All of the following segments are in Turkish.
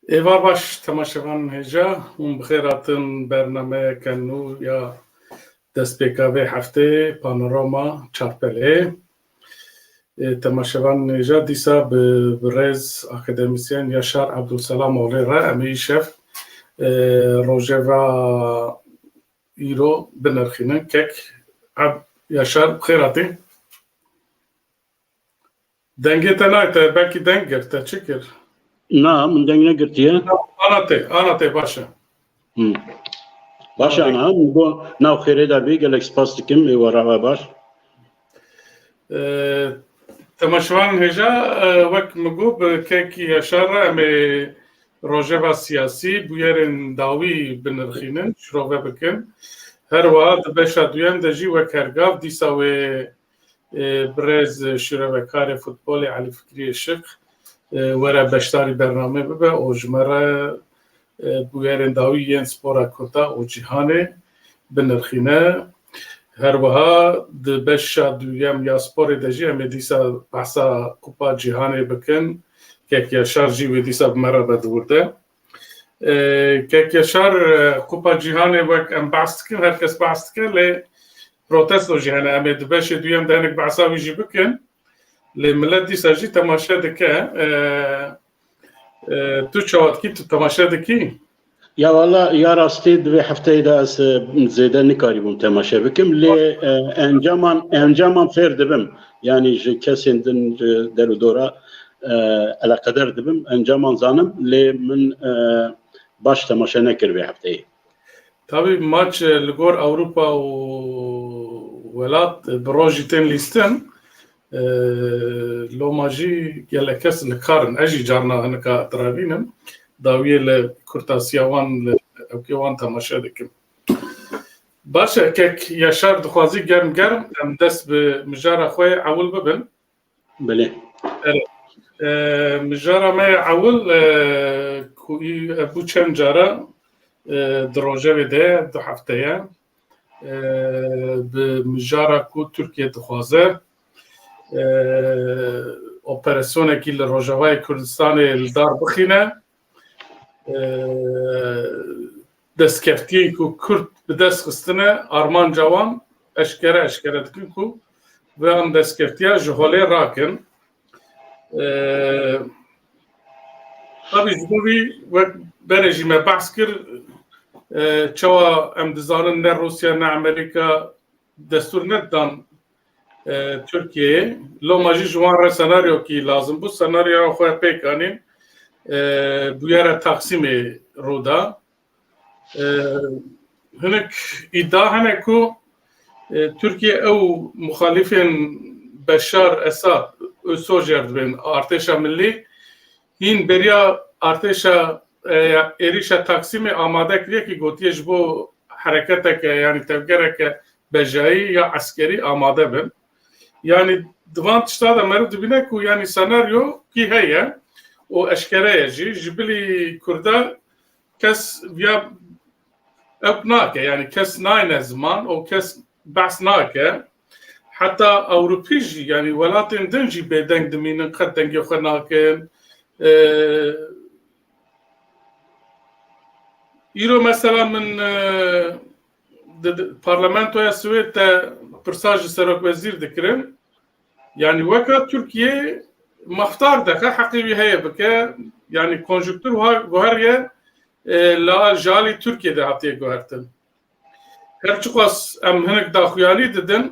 ایوار باش تماشاوان هجا اون بخیراتن برنامه کنو یا دست پیکاوه هفته پانوراما چارپله تماشاوان هجا دیسا برز اکادمیسین یاشار عبدالسلام اولی را امی شف روژوا ایرو بنرخینن کک یاشار بخیراتی دنگی تنایت belki denger te çekir. نعم دنگنا قرتيه Anate başa. باش انا نقول ناو خيري دابي قال لك سباستكم ورا باش تماشوان هجا وقت مگوب که یاشار امی روژوا سیاسی بویرن داوی بنرخینن شروع بکن هر وقت بشه دویم دجی و کرگاف دیساوی برز شروع کار فوتبال علی فکری شق وره بشتاری برنامه ببه او جمره بویرن داوی ین سپورا کتا او جیهانه بنرخینه هر وها د بشا دویم یا سپور دجی امی دیسا بحثا کوپا جیهانه بکن که یاشار جی و دیسا بمره بدورده که یاشار کوپا جیهانه وک ام بحث کن هر کس بحث کن لی پروتستو جیهانه امی د بشا دویم دهنک بحثا وی جی بکن لی ملت دیسا جی تماشه دکه تو چاوت کی تو تماشه دکی يا والله يا راستي دوي هفته دا اس زيدا نكاري بوم تماشا بكم لي انجامان فير دبم يعني جي كاسين دن درو دورا على قدر دبم انجامان زانم لي من باش تماشا نكر بي هفته tabii maç ligor Avrupa و ولات بروجي تن ليستن لو ماجي gelekes لكارن اجي جارنا هنكا ترابينم داویه لکرتاسیاوان اوکیوان تماشا دکم باشه که یاشار دخوازی گرم ام دست به مجاره خوی عول ببن بله مجاره ما عول کوی ابو چند جاره دروجه بده دو هفته به مجاره کو ترکیه دخوازه اپراسیون کی لروجوای کردستان الدار بخینه دستکفتی کو کرد به دست خستنه آرمان جوان اشکره دکن کو و آن دستکفتیا جهاله راکن طبعا جبوی و برجی ما بحث کر چوا ام دزارن نه روسیا نه امریکا دستور ندان ترکیه لو ماجی جوان را سناریو کی لازم بود سناریو خواه پیکانین بویره تقسیم رودا هناك iddia هناك کو ترکیه او مخالفین بشار اسد سوجرد بین ارتشا ملی این بریا ارتشا ایریشا تقسیم آماده کریه که گوتیش بو حرکت که یعنی تفکر که بجایی یا عسکری آماده بین یعنی دوان تشتاد مرد بینه کو یعنی سناریو کی هیه و اشکره جبلی کرده کس بیا ابناکه یعنی کس ناینه زمان و کس بحث ناکه حتی اوروپیجی یعنی ولاتین دنجی بدنگ دمینن خد دنگی خود ناکن ایرو مثلا من پارلمانتویا سوید تا پرساج سرک وزیر دکرن یعنی وقت ترکیه مختار دکه حقیقی هی بکه یعنی کنجکتور گوهریه لا جالی ترکیه ده هاتیه گوهرتن هرچقاس ام هنک داخویانی ددن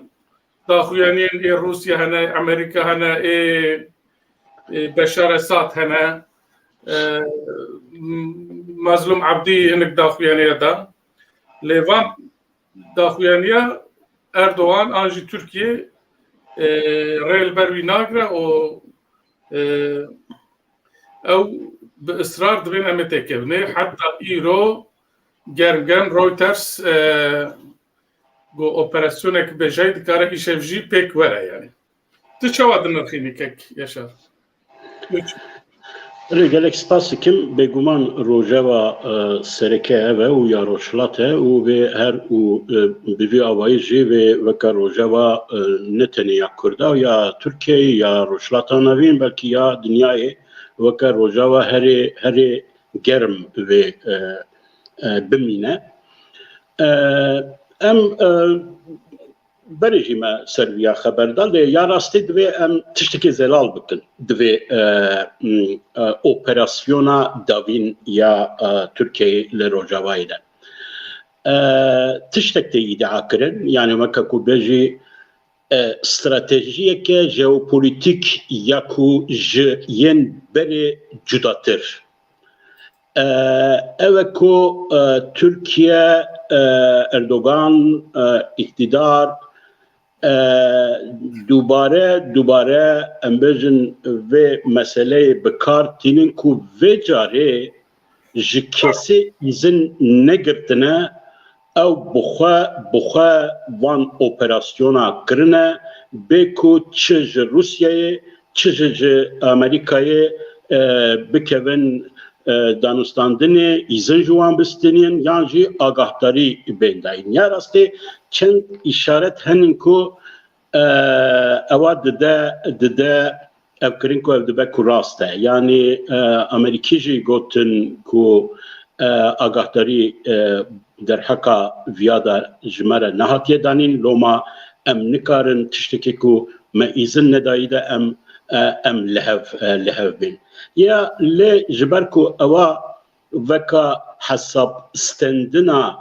داخویانین ای روسیا هنه امریکا هنه ای بشار اسد هنه مظلوم عبدی هنک داخویانیه ده لیوان داخویانیه اردوغان آنجی ترکیه ریل بروی ناگره او بإصرار دبين أمتكبني حتى إيرو جرجن رويترز جو أوبراسيونك بجاي دكارة إيشفجي بيك ورا يعني تشواد النرخيني كك ياشار رجالك سباسكم بجمان روجوا سركة ويا روشلاته وبهر وبفي أوايجي وكا روجوا نتنيا كردا ويا تركيا يا روشلاته نبين بلكي يا دنياي وكا روجوا هري germ ve bimine em berejî me serviya xeberdar lê ya rastî divê em tiştekî zelal bikin divê operasyona davîn ya Tirkiyeyê li Rojavayê de. Tiştek tê îdia kirin, yani weke ku bêjî stratejiyeke jeopolitik ya ku ji yên berê cudatir. Ev ku Türkiye, Erdogan, iktidar dubare em bêjin vê meseleyê bikar tînin ku vê carê ji kesî îzin negirtine ew bixwe van operasyona kirine bê ku çi ji Rusyayê çi ji Amerîkayê bikevin danûstandinê îzin ji wan bistînin yan jî agahdarî bên dayîn. Ya rastî çend îşaret henin ku ewa dide ev kirin ku ev dibe ku rast e. Yani Amerîkî jî gotin ku agahdarî derheka viyada ji me re nehatiye danîn, loma em nikarin tiştekî ku me îzin nedayî de em lihev bin. Ya lê ji ber ku ewa veka hesab stendina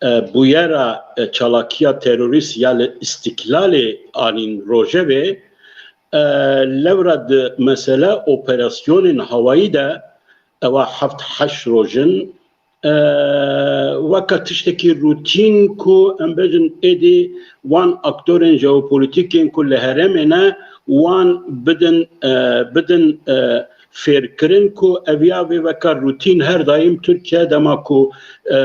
bûyera çalakiya terorîst ya li îstiklalê anîn Rojavê lewra di mesele operasyonên hawayî de ewa 7-8 rojin weka tiştekî rûtîn ku em bêjin êdî wan aktorên jeopolitîkên ku li herêmê ne wan bidin fêrkirin ku eviya vê veka rûtîn her daîm Tirkiye dema ku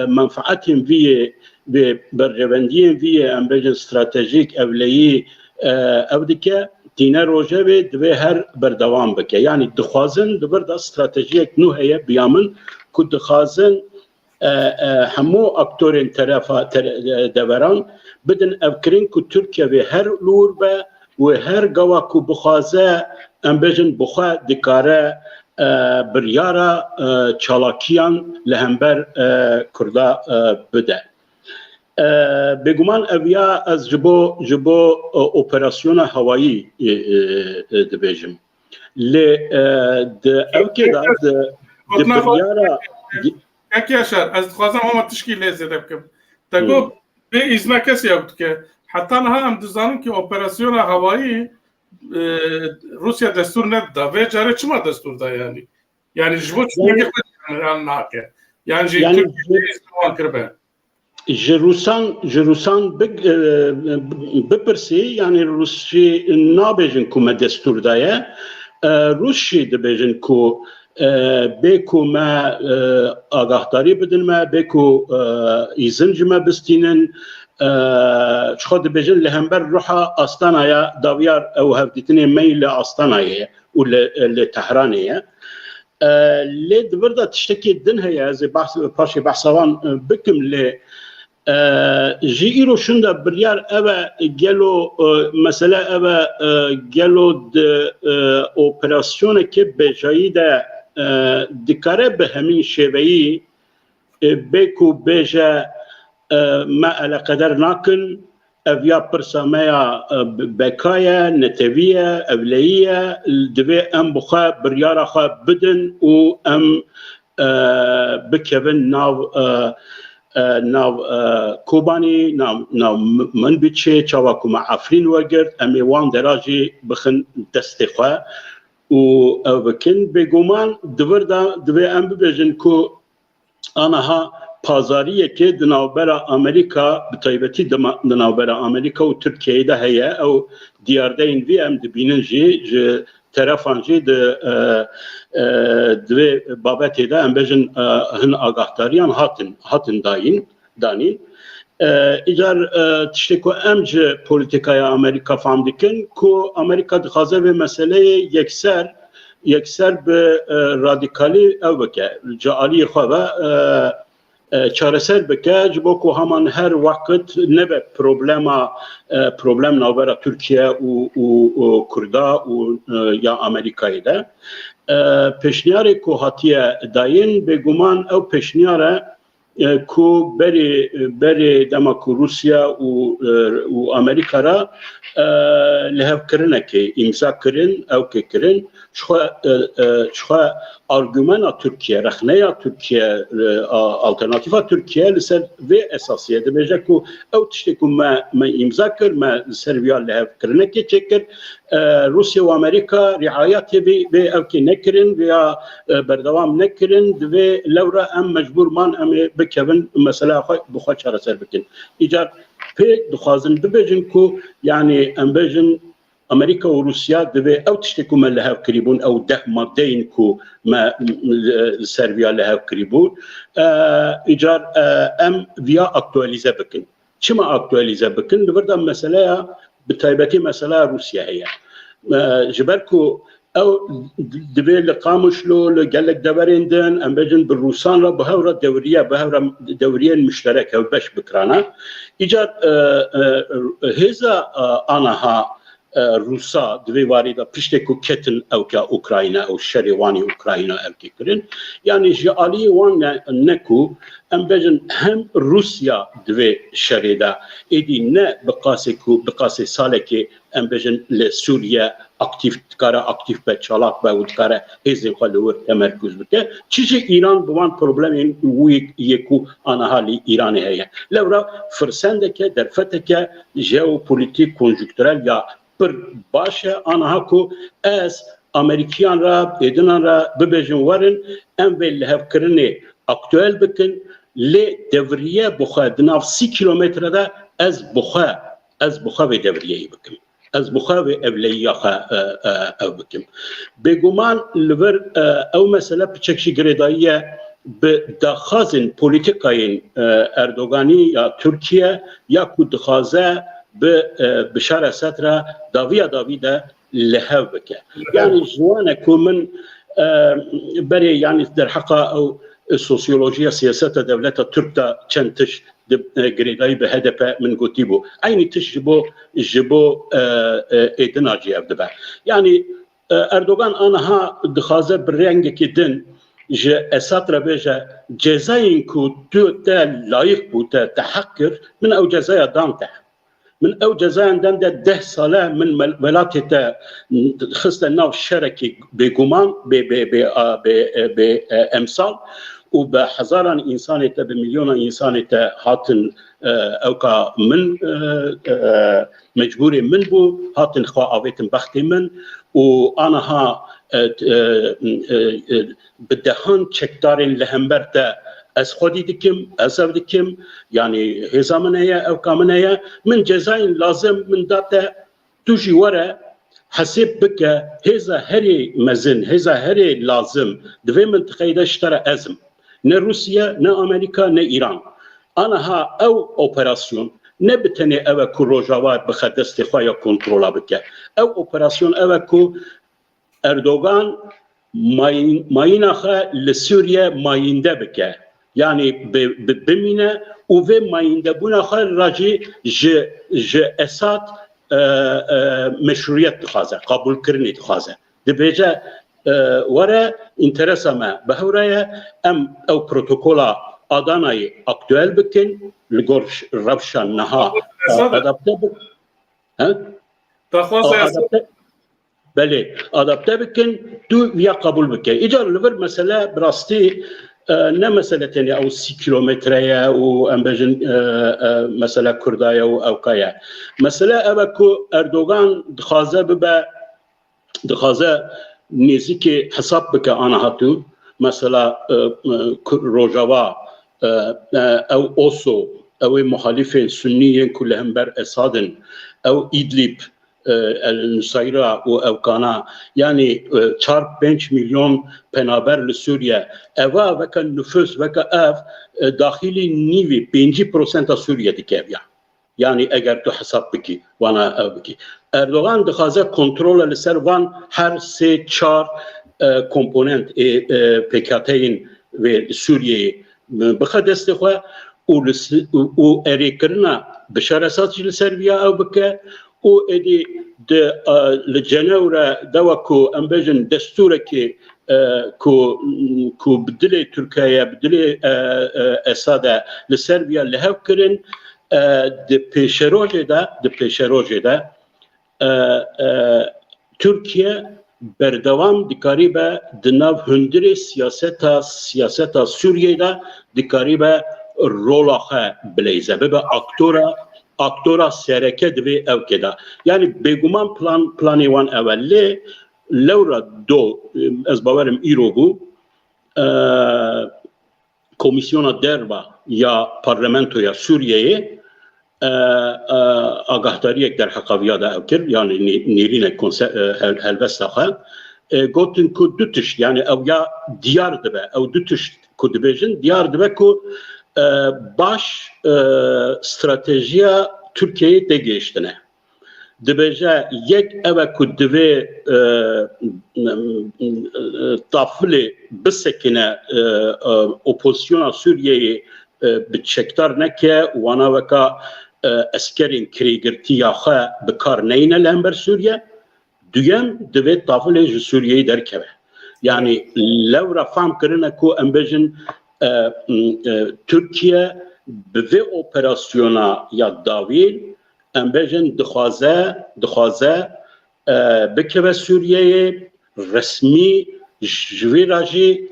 menfaetên vîyê vê berjevendiyên vîyê em bêjin stratejîk evleyî ev dike tîne Rojavê divê her berdewam bike. Yani dixwazin di ber da stratejiyek nû heye biya min ku dixwazin hemû aktorên terefa deveran bidin evkirin ku Tirkiye vê her lûr be û her gawa ku bixwaze em bêjin bixwe dikare biryara çalakiyan li hember Kurda bide. Bêguman eviya ez ji bo operasyona hawayî dibêjim. Lê di evkê da di biryara Kek Yaşar, ez dixwazim hema tişkî lê zêde bikim. Te got bê îzna kesî ew dike. Heta niha em dizanin ki operasyona hawayî Rusya destûr nedida. Vê carê çima destûr da yani? Yani ji bo çûnekê xwe nake. Yani jî Tirkiyeyê wan kiribe. Ji Rûsan bipirsî, yani Rûsî nabêjin ku me destûr daye, Rûs jî dibêjin ku bê ku me agahdarî bidin me, bê ku îzin ji me bistînin, ji xwe dibêjin li hember ruha Astanaya dawiyar ew hevdîtinê me li Astanayê û li Tehranê ye. Lê di vir da tiştekî din heye, ez ê paşê behsa wan bikim lê ji îro şûn de biryar ev e gelo mesele ev e gelo di operasyonekê bêjayî de dikare bi hemîn şêveyî bê ku bêje me eleqeder nakin ev ya pirsa me ya beka ye, netewî ye, evleyî ye, divê em bi xwe biryara xwe bidin û em bikevin nav Kobanî, nav Minbicê, çawa ku me Efrîn wegirt, em ê wan dera jî bixin destê xwe û ew bikin. Bêguman divê em bibêjin ku aniha pazariyekê di navbera Amerîka, bi taybetî di navbera Amerîka û Tirkiyeyê de heye, ew diyardeyên vî em dibînin jî ji terefan jî divê babetê de em bêjin hin agahdariyan hatin danîn. Îcar tiştê ku em ji polîtikaya Amerîka fam dikin ku Amerîka dixwaze vê meseleyê yekser bi radikalî ew bike, ji aliyê xwe ve چارەسەر بکە ji bo ku heman her weqt nebe problem navbera Tirkiye û Kurda û ya Amerîkayê de pêşniyarê ku hatiye dayîn bêguman ew pêşniyar e ku berê dema ku Rusya û Amerîka ra lihevkirinekê îmza kirin ew kê kirin xwe argumena Tirkiye rexneya Tirkiye alternatîfa Tirkiye li ser vê esasiyê dibêje ku ew tiştê ku me îmza kir me li ser vêya lihevkirinekê çêkir Rusya û Amerîka riayetê vê ew kê nekirin vêya berdewam nekirin divê lewra em mecbûrman em ê bikevin mesela xwe bi xwe çareser bikin îcar pê dixwazin bibêjin ku yani em bêjin Amerika û Rusya divê ew tiştê ku me lihev kirîbûn ew 10 maddeyên ku me li ser vêya lihev kirîbûn îcar em vêya aktualize bikin. Çima aktualize bikin? Li vir de meseleya bi taybetî meseleya Rusya heye. Ji ber ku ew divê li Qamişlo li gelek deverên din em bêjin bi Rûsan re bi hev re dewriyên müşterek hev beş bikirane. İcar hêza anaha Rusa divê warî de piştê ku ketin ew ka Ukrayna ew şerê wanî Ukrayna ew kê kirin yani ji aliyê wan ne ku em bêjin hem Rusya divê şerê de êdî ne bi qasê salekê em bêjin li Sûriye aktif dikare aktif be çalak be û dikare hêzên xwe li wir temerkûz bike çi jî Îran bi wan problemên wî yê ku anaha li Îranê heye lewra firsendeke derfeteke jeopolitîk konjüktürel ya bir baş e anaha ku ez Amerîkiyan ra êdinan ra bibêjin werin em vê lihevkirinê aktüel bikin lê devriye bi xwe di nav 30 kilometrede ez bi xwe vê devriyeyê bikim ez bi xwe vê evleyiya xwe ew bikim bêguman li vir ew mesele piçek jî girêdayî ye bi daxwazên polîtikayên Erdoganî ya Tirkiye ya ku dixwaze bi şara setra daviya davî de lihev bike yani ji wan ku min berê yani derheqa ew sosyolojiya siyaseta devleta Türk da çend tiş girêdayî bi HDP min gotîbû aynî tiş ji bo êdina cî ev dibe yani Erdogan anaha dixwaze bi rengekî din ji Esad re bêje cezayên ku tu te layık bû te heq kir min ew cezaya dan te من او جزايان ده 10 ساله من ولاتي خصنا ناو شركه بجمان بامثال وبحزارا انسانته بمليون انسانته هاتن اوكا من مجبوري من بو هاتن خوا اويتن بختي من وانا ها بدهان çekdarın lehemberte ez xwedî dikim ez ev dikim yani hêza min heye ew ka min heye min cezayên lazim min date tu jî were hesêb bike hêza herê mezin hêza herê lazim divê mintiqeyê de ji te re ezim ne Rusya ne Amerîka ne İran anaha ew operasyon ne bi tenê ew e ku rojava bixe destê xwe ya kontrola bike ew operasyon ew e ku Erdogan mayîna xwe li Sûriye mayînde bike yani bimîne û vê mayîndebûna xwe racî ji Esad meşruiyet dixwaze qabûlkirinê dixwaze dibêje were interesa me bi hewl ye em ew protokola Adanayê aktüel bikin li gor rewşa niha adapte bikin belê adapte bikin tu viya qabûl bike îcar li vir mesele bi rastî ne mesele tenê ew 30 kilometreye û em bêjin mesele Kurdaya û Ewkaya mesele ew e ku Erdogan dixwaze nêzîkê hesab bike anahatû mesela Rojava ew Oso ew ê muhalîfên Sunnîyên ku li hember Esadin ew İdlib Nusayra û Ewkana yani 4-5 milyon penaber li Sûriye eva veka nüfus veka ev daxilî nîvî 5% Sûriye dike yani eger tu hesap bikî wana ev bikî Erdogan dixwaze kontrola li ser van her 3-4 komponent PKK'yên ve Sûriye'yi بخ دست خو او اريكرنا بشراسات لسربيا او بك او ادي د لجنورة دوكو امبجن دستورك كو بدلي تركيا بدلي اسادا لسربيا لهوكرن د پیشروجه دا تركيا بردوام دکاریبه دناو هندری سیاستا سوریه دا دکاریبه رولاخه بلیزه به اکتورا سرکه دوی او کدا یعنی بگومان پلانی وان اولی لورا دو از باورم ایرو بو کمیسیون دربا یا پارلمنتو یا سوریه آگاهداری در حقاویه دا او کرد یعنی نیرین هلوسته خواه گوتن که دو تشت یعنی او یا دیار دبه او دو تشت که دبیجن دیار دبه که باش استراتیجیا ترکیه دگیشتنه دبیجه یک اوه که دوی طافلی بسکنه اپوزیسیون سوریه بچکتار نکه وانا وکا اسکرین کریگرتی آخه بکار نینه لنبر سوریه دویم دوی طافلی جو سوریه درکبه یعنی لورا فهم کرنه که امبجن ترکیه به اپراسیونا یا داویل امبجن دخوازه بکبه سوریه رسمی جویراجی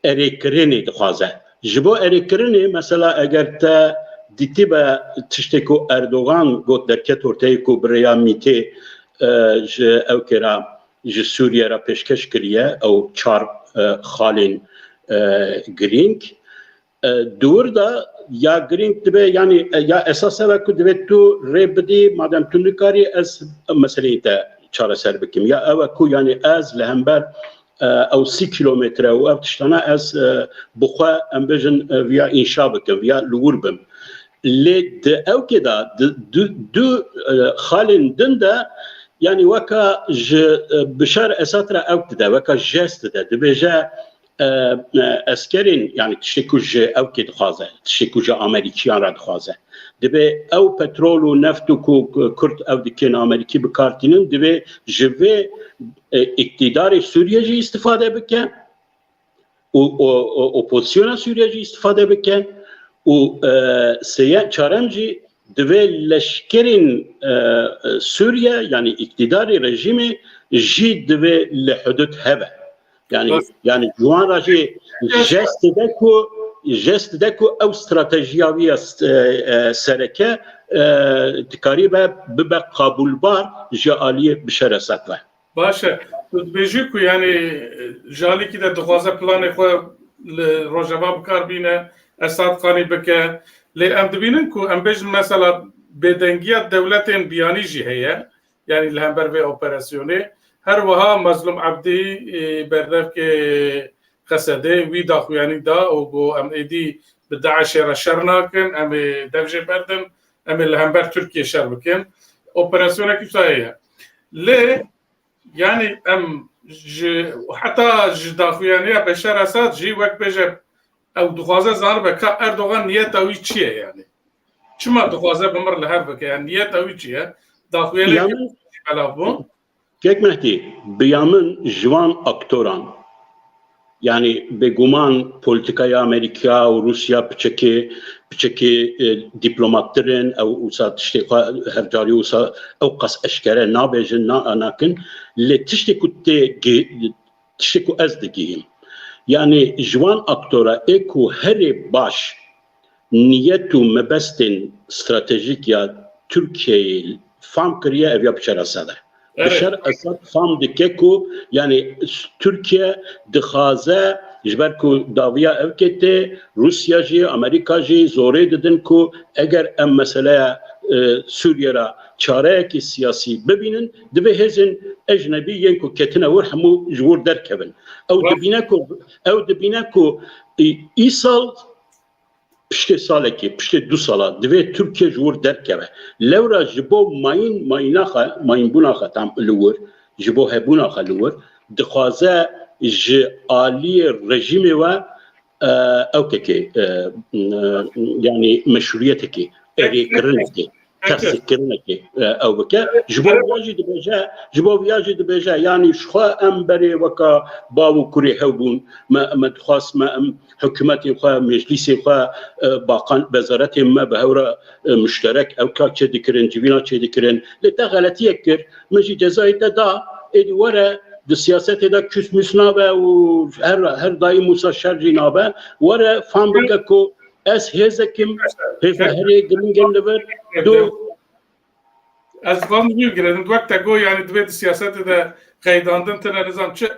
اریکرینی دخوازه جبو اریکرینی مثلا اگر تا دیتی به تشتی که اردوغان گوت درکت ارتایی که بریا میتی او کرا سوریه را پیشکش کریه او چار خالین گرینگ دور دا یا گرینگ دبه یعنی یا اساسه وکو دبه تو ری بدی مادم تو نکاری از مسئله تا چاره سر بکیم یا او کو یعنی از لهمبر او 30 کیلومتر او تشتنا از بخوا امبجن ویا انشا بکم ویا لور بم لید او کدا دو خالین دنده يعني وكا بشار اساترا اوكدا وكا جست ده دبجا اسكرين يعني تشيكوج اوكد خازه تشيكوج امريكيان راد خازه دبي او بترول ونفط كرد او دكين امريكي بكارتينن دبي جوي اقتدار سوريا جي استفاده بك و اوبوزيسيون سوريا جي استفاده بك و سيا چارمجي دوی لشکرین سوریه یعنی اقتداری رژیمی جی دوی لحدود هبه یعنی جوان راجی جست دکو او استراتژیاوی سرکه تقریبا ببه قبول بار جالیه بشرست و باشه بیجی کو یعنی جالی که در دخوازه پلان خو روجبا بکار بینه اساد قانی بکه لی ام دبینن کو ام بیج مثلا بدنگیات دولتین بیانی جی هیا یعنی لهم بر وی اپراسیونی هر وها مظلوم عبدی بردف که قصده وی داخو یعنی دا او گو ام ایدی بداعش را شر ناکن ام دفجه بردن ام لهم بر ترکیه شر بکن اپراسیونه کی هیا لی یعنی ام حتی داخو یعنی بشار اساد جی وقت بجه او دخوازه زاربه که اردوغان نیت اوی چیه یعنی چما دخوازه بمر لهر بکه یعنی نیت اوی چیه داخویه لیکی بلافو کک مهدی بیامن جوان اکتوران yani beguman politikaya Amerika و روسیا بچکی دیپلماترین او وسات تشتیق هرجاری وسا او قص اشکره نابجن ناکن لتشتیکو تشتیکو از دگیم yani جوان اکتورا اکو هری باش نیتو مبستن استراتژیک یا ترکیه فهم کریه اویا بچرا ساده بشار اسد فهم دکه کو yani Türkiye dixaze جبر کو داویا اوکته روسیا جی امریکا جی زوره ددن کو اگر ام مسئله سوریه را چاره کی سیاسی ببینن دبه هزن اجنبی ین کو کتنه ور همو جور درکبن او دبینا کو ایسال پشت ساله کی پشت دو ساله دبه ترکیه جور درکبه لورا جبو ماین بوناخه تام لور جبو هبوناخه لور دخوازه ج عالی رژیم و اوكي يعني مشروعيتك اريكرنك كسكرنك او بك جبو يجد بجا يعني شخا امبري وكا باو كوري هبون ما تخاص ما حكومتي خا مجلسي خا باقان وزارتي ما بهورا مشترك او كا تشدكرن جبينا تشدكرن لتغلطيه كر مجي جزاي دا ادي ورا السياسات دا كس مسنابه وهر دايم موسى شرجي نابه ورا فهم بكو اس هزكم هري جرينجن لبر دو از قام میگیرن وقت گو یعنی دوید سیاست دا قیداندن تن نظام چه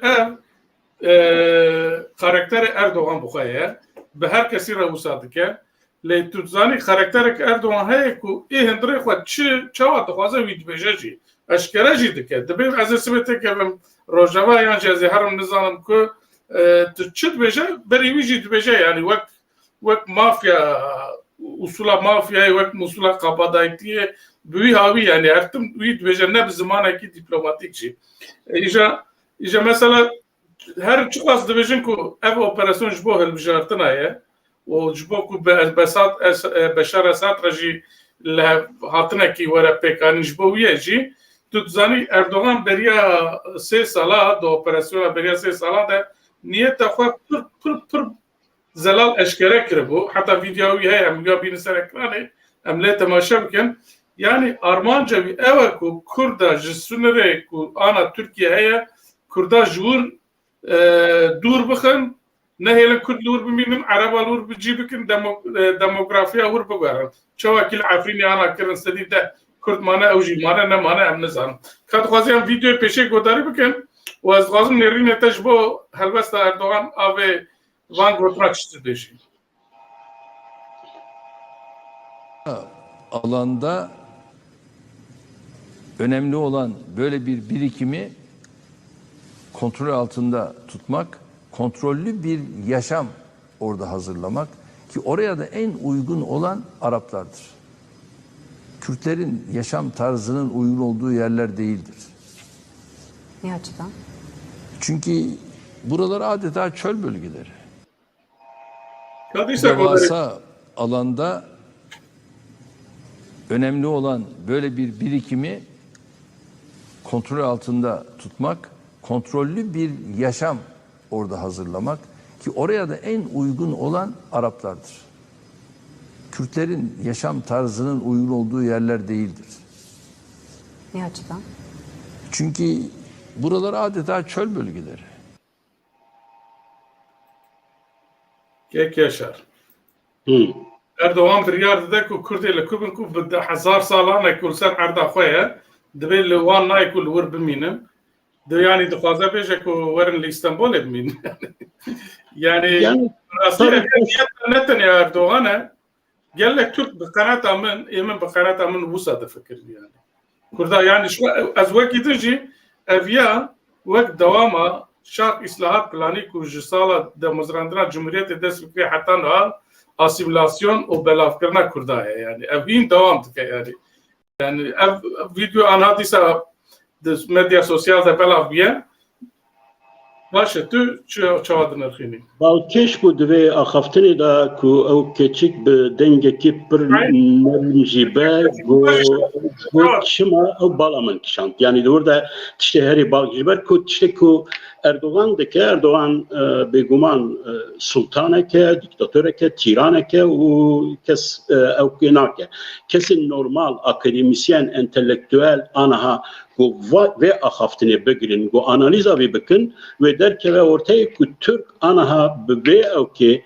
کاراکتر اردوغان بخواه به هر کسی را وساده که لی توزانی کاراکتر اردوغان هی کو ای هندری خود چه وقت خوازه وید بجاجی اشکره جیده که دبیم از اسمته که بم روجاوا یعنی جزی هرم نظام که چد بجا بری ویجید بجا یعنی وقت مافیا اصولا مافیا وقت اصولا قبادایتیه بوی هاوی یعنی ارتم وید بجا نه بزمانه کی دیپلماتیک جی ایجا مثلا هر چقاس دبیجن که اف اپراسیون جبو هل بجارتنایه و جبو که بشار اساد رجی هاتنه کی ورا پیکانی جبو ویه جی تو زانی اردوغان بریا 3 ساله دو اپراسیون بریا 3 ساله ده نیت خو پر زلال اشکره کربو حتی ویدیویی هی هم یا بین سر اکرانه امله تماشا بکن yani Armanca bir eve ku Kurda jisünere ku ana Türkiye heye Kurda jur dur bakın ne helen Kurd dur biminin Araba dur bijibikin demografiya vur bagaran çavakil Afrini ana kirin sedide Kurd mana evji mana ne mana em nizan kat khaziyam video peşe godari bikin و از غازم نرین تجربه هلوست اردوغان آوه وان گوتنا چیزی دیشی alanda önemli olan böyle bir birikimi kontrol altında tutmak, kontrollü bir yaşam orada hazırlamak ki oraya da en uygun olan Araplardır. Kürtlerin yaşam tarzının uygun olduğu yerler değildir. Ne açıdan? Çünkü buralar adeta çöl bölgeleri. Kadıysa Devasa alanda önemli olan böyle bir birikimi kontrol altında tutmak, kontrollü bir yaşam orada hazırlamak ki oraya da en uygun olan Araplardır. Kürtlerin yaşam tarzının uygun olduğu yerler değildir. Ne açıdan? Çünkü buralar adeta çöl bölgeleri. Kek yaşar. Erdoğan bir yerde ku Kürdiyle kubun ku bide 1000 salana kulsen arda khoya dibel wan nay kul vur biminin de yani de fazla beje ku verin İstanbul emin. Yani aslında neten ya Erdoğan'a gellek Türk بقناة من emin بقناة من وسط fikir yani. Kurda yani şu az vakit evya vakt devama şark islahat plani ku jisala demozrandına Cumhuriyet dest fikri hatta nal asimilasyon o belafkırna Kurda yani evin devam tıka yani ev video anhatisa medya sosyal da belaf biye باشه تو چه نرخینی بالکش بود و آخفتنی دا کو او کچیک به دنگ کی پر نرمجیبه گو شما او بالامن کشاند یعنی دور دا تشته هری بالجیبر کو تشته کو اردوغان دکه اردوغان بگومان سلطانه که دیکتاتوره که تیرانه که و کس او کناکه کسی نورمال اکادمیسین انتلیکتوال آنها ve ahaftini begirin, bu analiza bir bakın ve der ki ve ortaya ki Türk anaha ve o ki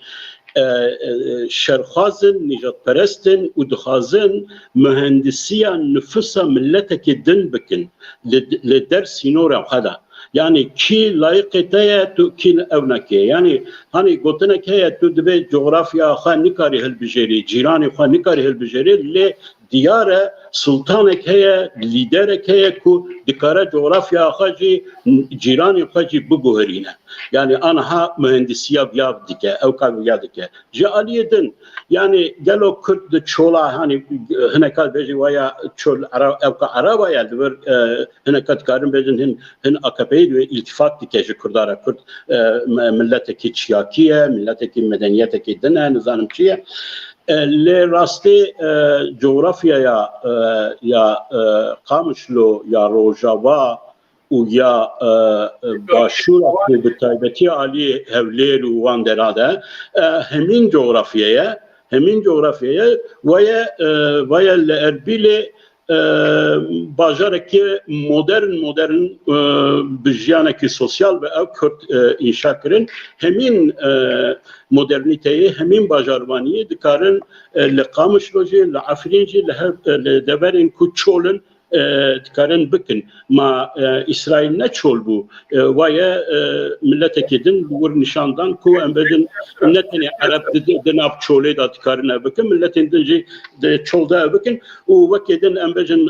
şerhazın, nicatperestin, udhazın, mühendisiyan nüfusa milleteki din bakın, le der sinora hada. Yani ki layıketeye tu ki evnake. Yani hani goteneke tu debe coğrafya ha nikari hel bijeri, cirani ha nikari hel bijeri le دیاره سلطانک هیا لیدرک هیا کو دکاره جغرافیا خاجی جیرانی خاجی بگوهرینه یعنی آنها مهندسیا بیاد دیگه او کار بیاد دیگه جالیه دن یعنی گلو کرد چولا هنی هنکات بیجی ویا چول او کا عربا یا دور هنکات کارن بیجن هن اکپید و التفات دیگه کرداره کرد ملت کی چیاکیه ملت کی مدنیت کی دنه نظام چیه لراستی جغرافیا یا قامشلو یا روجاوا و یا باشورا که به تایبتی عالی هولیر و واندراده همین جغرافیه و یا لاربیل باجارکی مدرن بجیانکی سوسیال و او کرد انشا کرن همین مدرنیته همین باجاروانی دکارن لقامش روجی لعفرینجی لدبرین کو چولن دکارن بکن ما اسرائیل نه چول بو و یا ملت کدن بور نشاندان کو ام بدن نتنی عرب دناب چوله دا دکارن بکن ملت دنجی چول دا بکن و وکدن ام بدن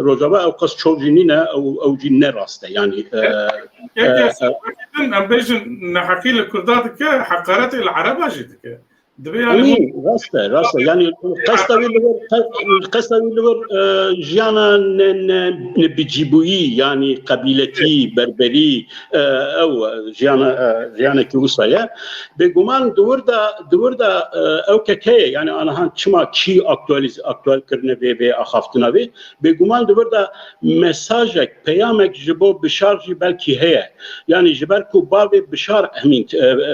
روزابا او قص چول جنینه او جن راسته يعني ام بدن نحكي الكردات حقارات العرب اجدك امين راسته يعني قصة اللور جانا نبجيبوي يعني قبيلتي بربري او جانا كوسايا بگمان دور دا او ككي يعني انا هان چما كي اكtual کرنه به اخافتنا به بگمان دور دا مساجك پیامك جبو بشارجي بلكي هي يعني جبركو باب بشار همين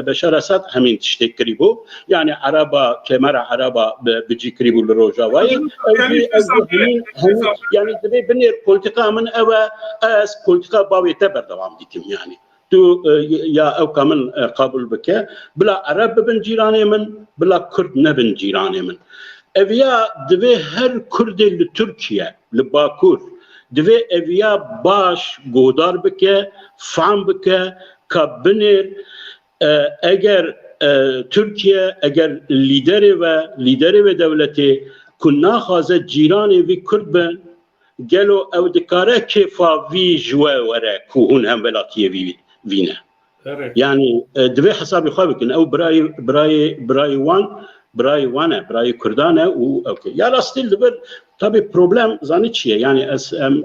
بشار اسد همين تشتكري بو يعني عربا كمرة عربا بيجي قريب للروجاوي يعني تبي بنير بوليتيكا من اس بوليتيكا باوي تبر دوام ديكم يعني تو يا او كمان قابل بك بلا عرب بن جيراني من بلا كرد نبن جيراني من افيا دبي هر كرد لتركيا لباكور دبي افيا باش گودار بك فهم بك كبنير اگر Türkiye eğer lideri ve devleti kunna xaze ciranê vî Kurd bin gelo ew dikare kêfa vî ji we were ku hûn hem welatiyê vî ne yani divê hesabê xwe bikin ew birayê wan e birayê Kurdan e û okay ya rastî divir tabii problem zanî çi ye yani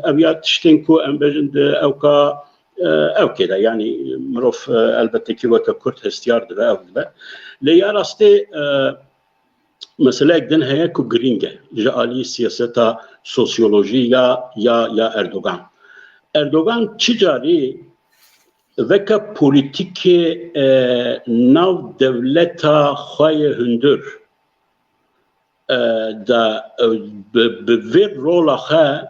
ev ya tiştên ku em bêjin ew ka او كده يعني مروف البته كي وقت كرت هستيار ده او ده ليا راستي مساله دن هي كو جرينجه جالي سياستا سوسيولوجيا يا اردوغان تجاري وكا بوليتيك ناو دولتا خوي هندر دا بفير رولاخا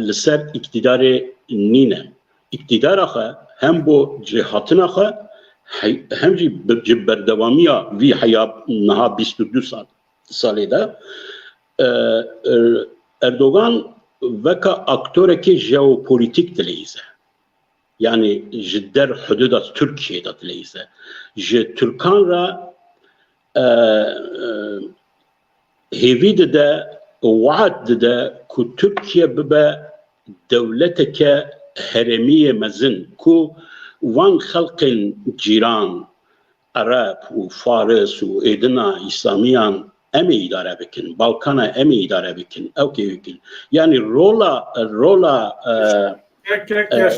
لسر اقتدار نینه اقتدار آخه هم بو جهاتن آخه هم جی بردوامیا وی حیاب نها 22 ساله ده اردوغان وکا اکتوره که جیوپولیتیک دلیزه yani جدر حدود Türkiye da dلیزه جه ترکان را هیوید ده وعد ده کو ترکیه ببه دولتك هرمية مزن كو وان خلق جيران عرب وفارس وإدنا إسلاميان أمي إدارة بكن بالكانا أمي إدارة بكن أو كيفكن يعني رولا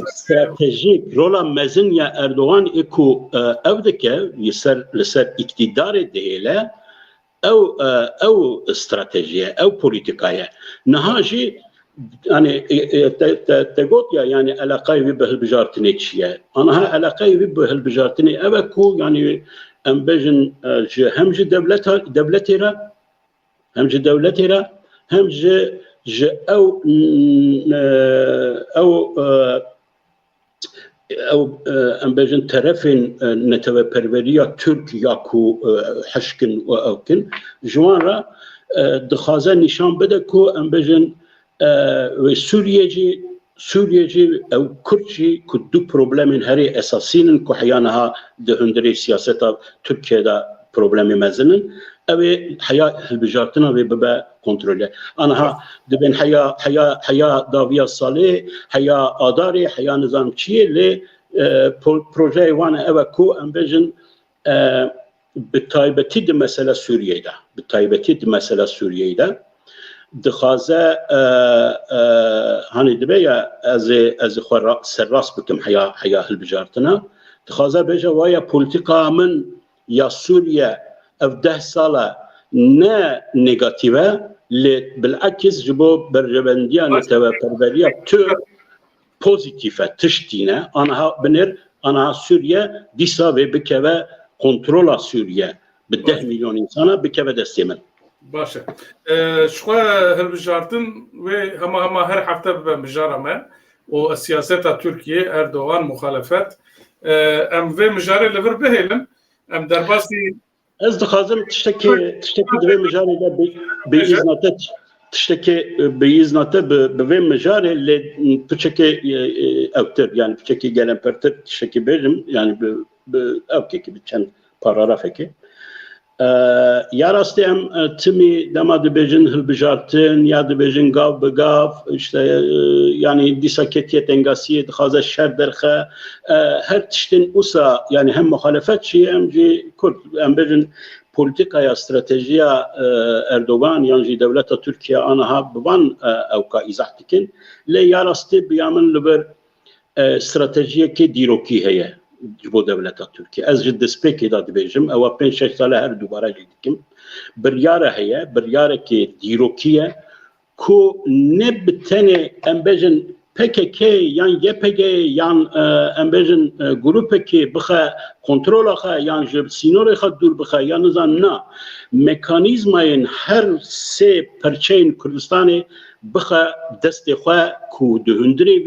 استراتيجيك رولا مزن يا أردوغان إكو أودك لسر اقتدار ديله او استراتيجيه او بوليتيكايه نهاجي يعني تقول يعني علاقه بهالبجارتني شيء انا ها علاقه بهالبجارتني ابكو يعني ام بجن همج دولتها همج دولتها همج او ام بجن طرفين نتوى پروريا ترك ياكو حشكن واوكن جوانرا دخازه نشان بده كو ام بجن سوريجي او كرتشي كدو بروبلمين هري اساسين كو حيانها ده هندري سياستا تركيا دا بروبلمي مازنن أبي حياة البجارتنا ببا كنترولة أنا دبن حياة دافيا صالح حياة آداري حياة نظام شيء ل بروجي وانا أبا كو أمبجن بالتايبتي د مسألة سوريا ده بالتايبتي د مسألة سوريا ده دخازه هاني دبيا از خور سراس بكم حياة البجارتنا دخازه بيجا ويا بوليتيكا من يا سوريا اف 10 ساله نا نيجاتيفا بالعكس جبو برجبنديان تبع بربريا تو بوزيتيفا تشتينا انا بنر انا سوريا ديسا بكبا كنترول سوريا ب10 مليون انسان بكبا دستمن باشا شو هالبجارتن وهما هر حفته بمجاره ما والسياسه تركيا اردوغان مخالفات ام في مجاره لفر بهلن ام درباسي از دخازم تشتكي دوی مجاره بإذناته تشتكي بإذناته بوی مجاره اللي تشتكي اوتر يعني تشتكي جالن برتر تشتكي بيرم يعني اوكي بتشن باراgrafeki ya rastı em timi dema dibêjin hilbijartin ya dibêjin gav bi gav işte yani disaketiyet engasiye dixwaze şer derxe her tiştin usa yani hem muhalefet şi hem jî Kurd em bêjin politikaya stratejiya Erdogan yan jî devleta Türkiye anaha bivan ewka izah dikin lê ya rastî biyamin li ber stratejiyekê dîrokî heye bu devleta Türkiye. Ez ji destpêkê da dibêjim ewa 5-6 sale her dubara jî dikim. Biryare heye, biryareke dîrokiye ku ne bi tenê em bêjin PKK yan YPG yan em bêjin grupekê bixe kontrola xwe yan ji sînorê xwe dûr bixe yan nizan na mekanîzmayên her sê perçeyên Kurdistanê bixe destê xwe ku di hundirê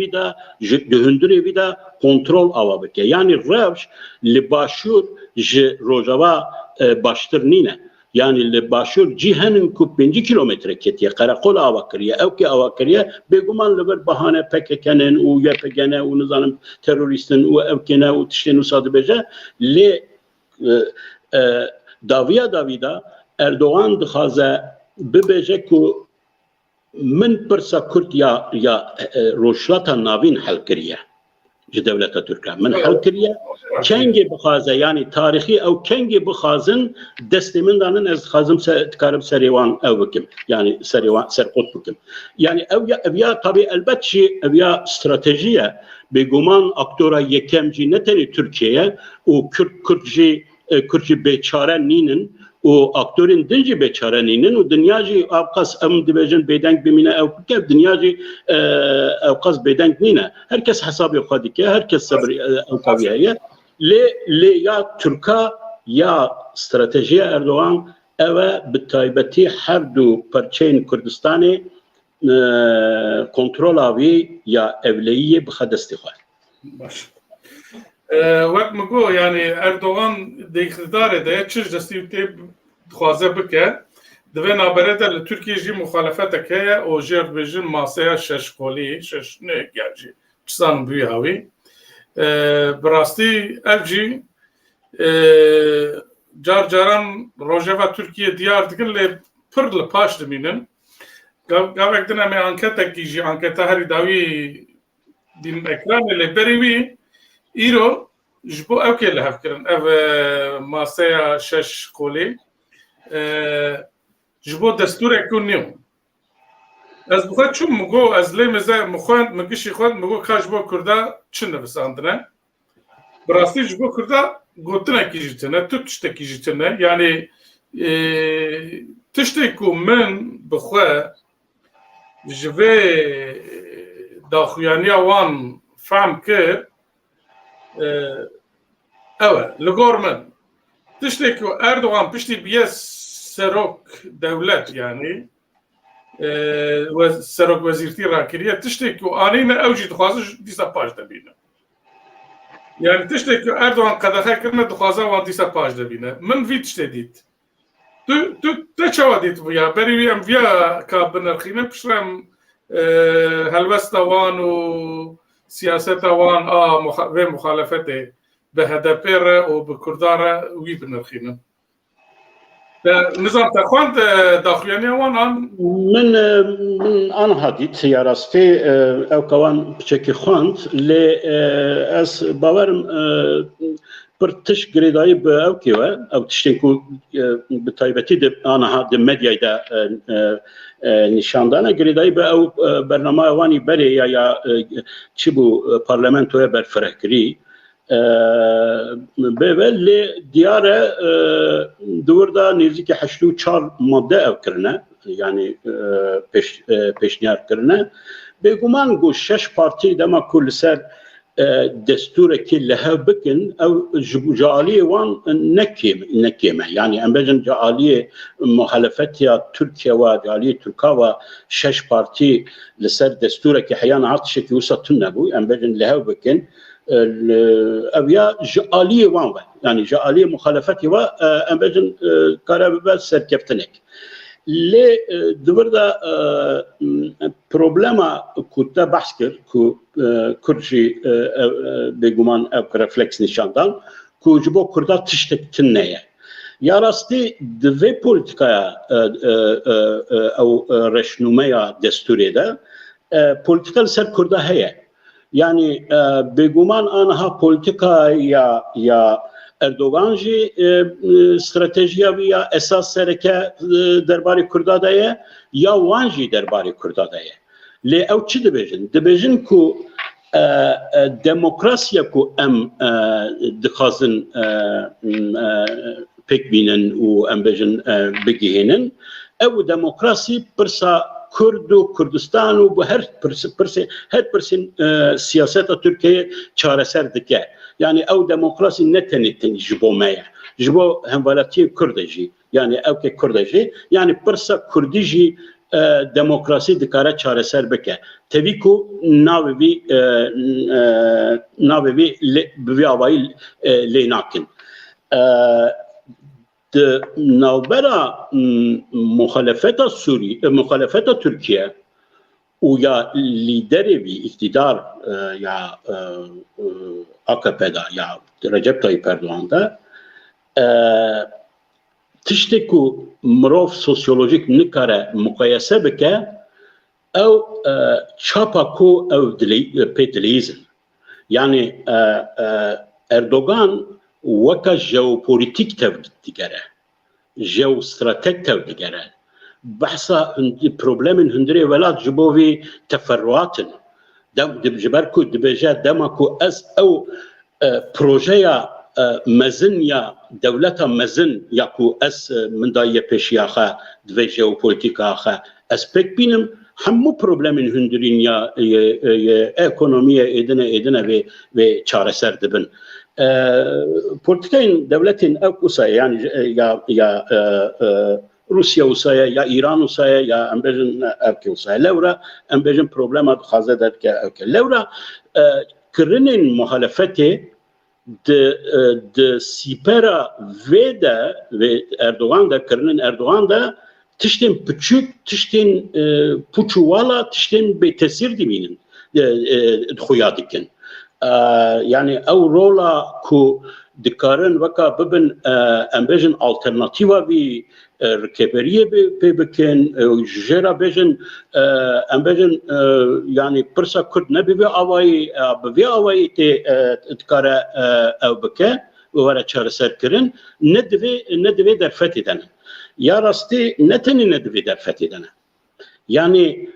vî de kontrol ava bike. Yani rewş li başûr ji Rojava baştir nîne. Yani li başûr cîhenin ku 5 kilometre ketiye Qareqol ava kiriye ew ava kiriye bêguman li ber bahane PKK'nin û YPG'nin û nizanim teröristin û evkêne û tiştên wisa dibêje lê daviya da Erdogan dixwaze bibêje ku min pirsa Kurd ya rojhilata navîn hel kiriye ji devleta Türkiye min hel kiriye kengê bixwaze yani tarixî ew kengê bixwazin destê min danin ez dixwazim dikarim serê wan ew bikim yani serê wan serqot bikim yani ev ya tabii elbet jî ev ya stratejiye bêguman aktora yekem jî ne tenê Türkiye'ye û Kurd jî bêçare nînin و aktörün dinci beçareninin o dünyacı avkas em dibecin bedenk bimine evke dünyacı avkas bedenk nine herkes hesabı xadike herkes sabır avkaviye le ya Türka ya stratejiye Erdoğan eve bitaybeti her du parçayın Kurdistan'ı kontrol avi ya evliye bixadesti xwe baş وقت مگو یعنی اردوغان دیکتدار ده چیز دستی تی خوازه بکه دوی نابره ده لترکیه جی مخالفت که او جرد بجن ماسه شش قولی شش نه گرجی چسان بیوی هاوی براستی اف جی جار جاران روژه ترکیه دیار دکن لی پر لپاش دمینن گاوک دنه می انکتا کی جی انکتا هری داوی دیم اکران لی بریوی ایرو جبو اوکی لحف کرن او ماسه شش قولی جبو دستور اکون نیو از بخواد چون مگو از لی مزه مخوان مگیشی خود مگو که جبو کرده چن نفساندنه براستی جبو کرده گوتنه کی جیتنه تو تشته کی جیتنه یعنی تشته که من بخواه جوه داخویانی وان فهم کرد evet, لگورمن تشتي که اردوغان پشتی بیه سروک دولت yani و سروک وزیرتی را کریه تشتي که آنینه اوجی دخوازه دیسا پاش دبینه yani تشتي که اردوغان قدخه کرنه دخوازه وان دیسا پاش دبینه من وی تشتي دید تو چوا دید ویا بری ویم ویا که بنرخینه پشرم هلوستا وان و سیاست وان و مخالفته به هدپره و به کرداره وی بنرخینه نظام تخواند داخویانی وان آن من آن هدیت یا راستی او کوان بچکی خواند لی از باورم پرتش گریدایی به او کیوه او تشتین کو به تایبتی ده آنها ده مدیای ده نشاندانه گریدایی به او برنامه وانی بری یا چی بو پارلمنتوی برفرهگری بله دیاره دوردا نزدیک 84 ماده او کرنه yani peşniyar kirine beguman go 6 parti dema kul ser destureki lehe bikin ev jaliye wan nekeme yani embejin jaliye muhalefetiya Türkiye ve jaliye Türkiye ve 6 parti li ser destureki heyan atışeki usatun nebu embejin lehe bikin ev ya jaliye wan yani jaliye muhalefeti ve embejin karabibel serkeftenek لی دوباره پروبلما کوتا بحث کرد کو کرجی بگمان او رفلکس نشاندان کو جبو کردا تشتک تنیه یا راستی دوی پولیتیکایا او رشنومیا دستوری ده پولیتیکال سر کردا هیه yani بگمان آنها پولیتیکا یا Erdoğan ji stratejiya ya esas sereke derbarê Kurda daye ya wan jî derbarê Kurda daye. Lê ew çi dibêjin? Dibêjin ku demokrasiya ku em dixwazin pêk bînin û em bêjin bigihînin ew demokrasî pirsa Kurd û Kurdistan û bu her pirsên siyaseta Türkiye çareser dike. Yani ev demokrasi ne tenetin jibo meye. Jibo hemvalatiye Kurdeji. Yani evke Kurdeji. Yani pırsa Kurdiji demokrasi dikare çareser beke. Tabii ku navevi bi avayı leynakin. De navbera muhalefeta Suriye, muhalefeta Türkiye u ya lideri bir iktidar ya AKP'da ya Recep Tayyip Erdoğan'da tişte ku mirov sosyolojik nikare mukayese bike ev çapa ku ev pedilizm yani Erdoğan vaka jeopolitik tevgit digere jeostrateg tevgit digere بحثا problemin hündüre velat jibovi teferruatın dibjiber dibêje dema ku ez ew projeya mezin ya devleta mezin ya ku ez min daye pêşiya xwe divê jeopolitika xwe ez pêk bînim hemû problemin hündürîn ya ekonomiye êdine vê çareser dibin. Politikayên devletên ew ûsaya yani ya Rusya usaya ya İran usaya ya embejin evke usaya levra embejin problema dixwaze derke evke levra kirinin muhalefeti de sipera vede ve Erdoğan da kirinin Erdoğan da tiştin küçük tiştin puçuvala tiştin betesir dibinin xuya dikin yani ev rola ku dikarin vaka bibin embejin alternativa bir rekeberiye bikin jera bejin embejin yani pırsa Kürt ne bibi avayı te tkare ev bike ve çareser kirin ne deve derfet edene ya rasti ne teni ne deve derfet edene yani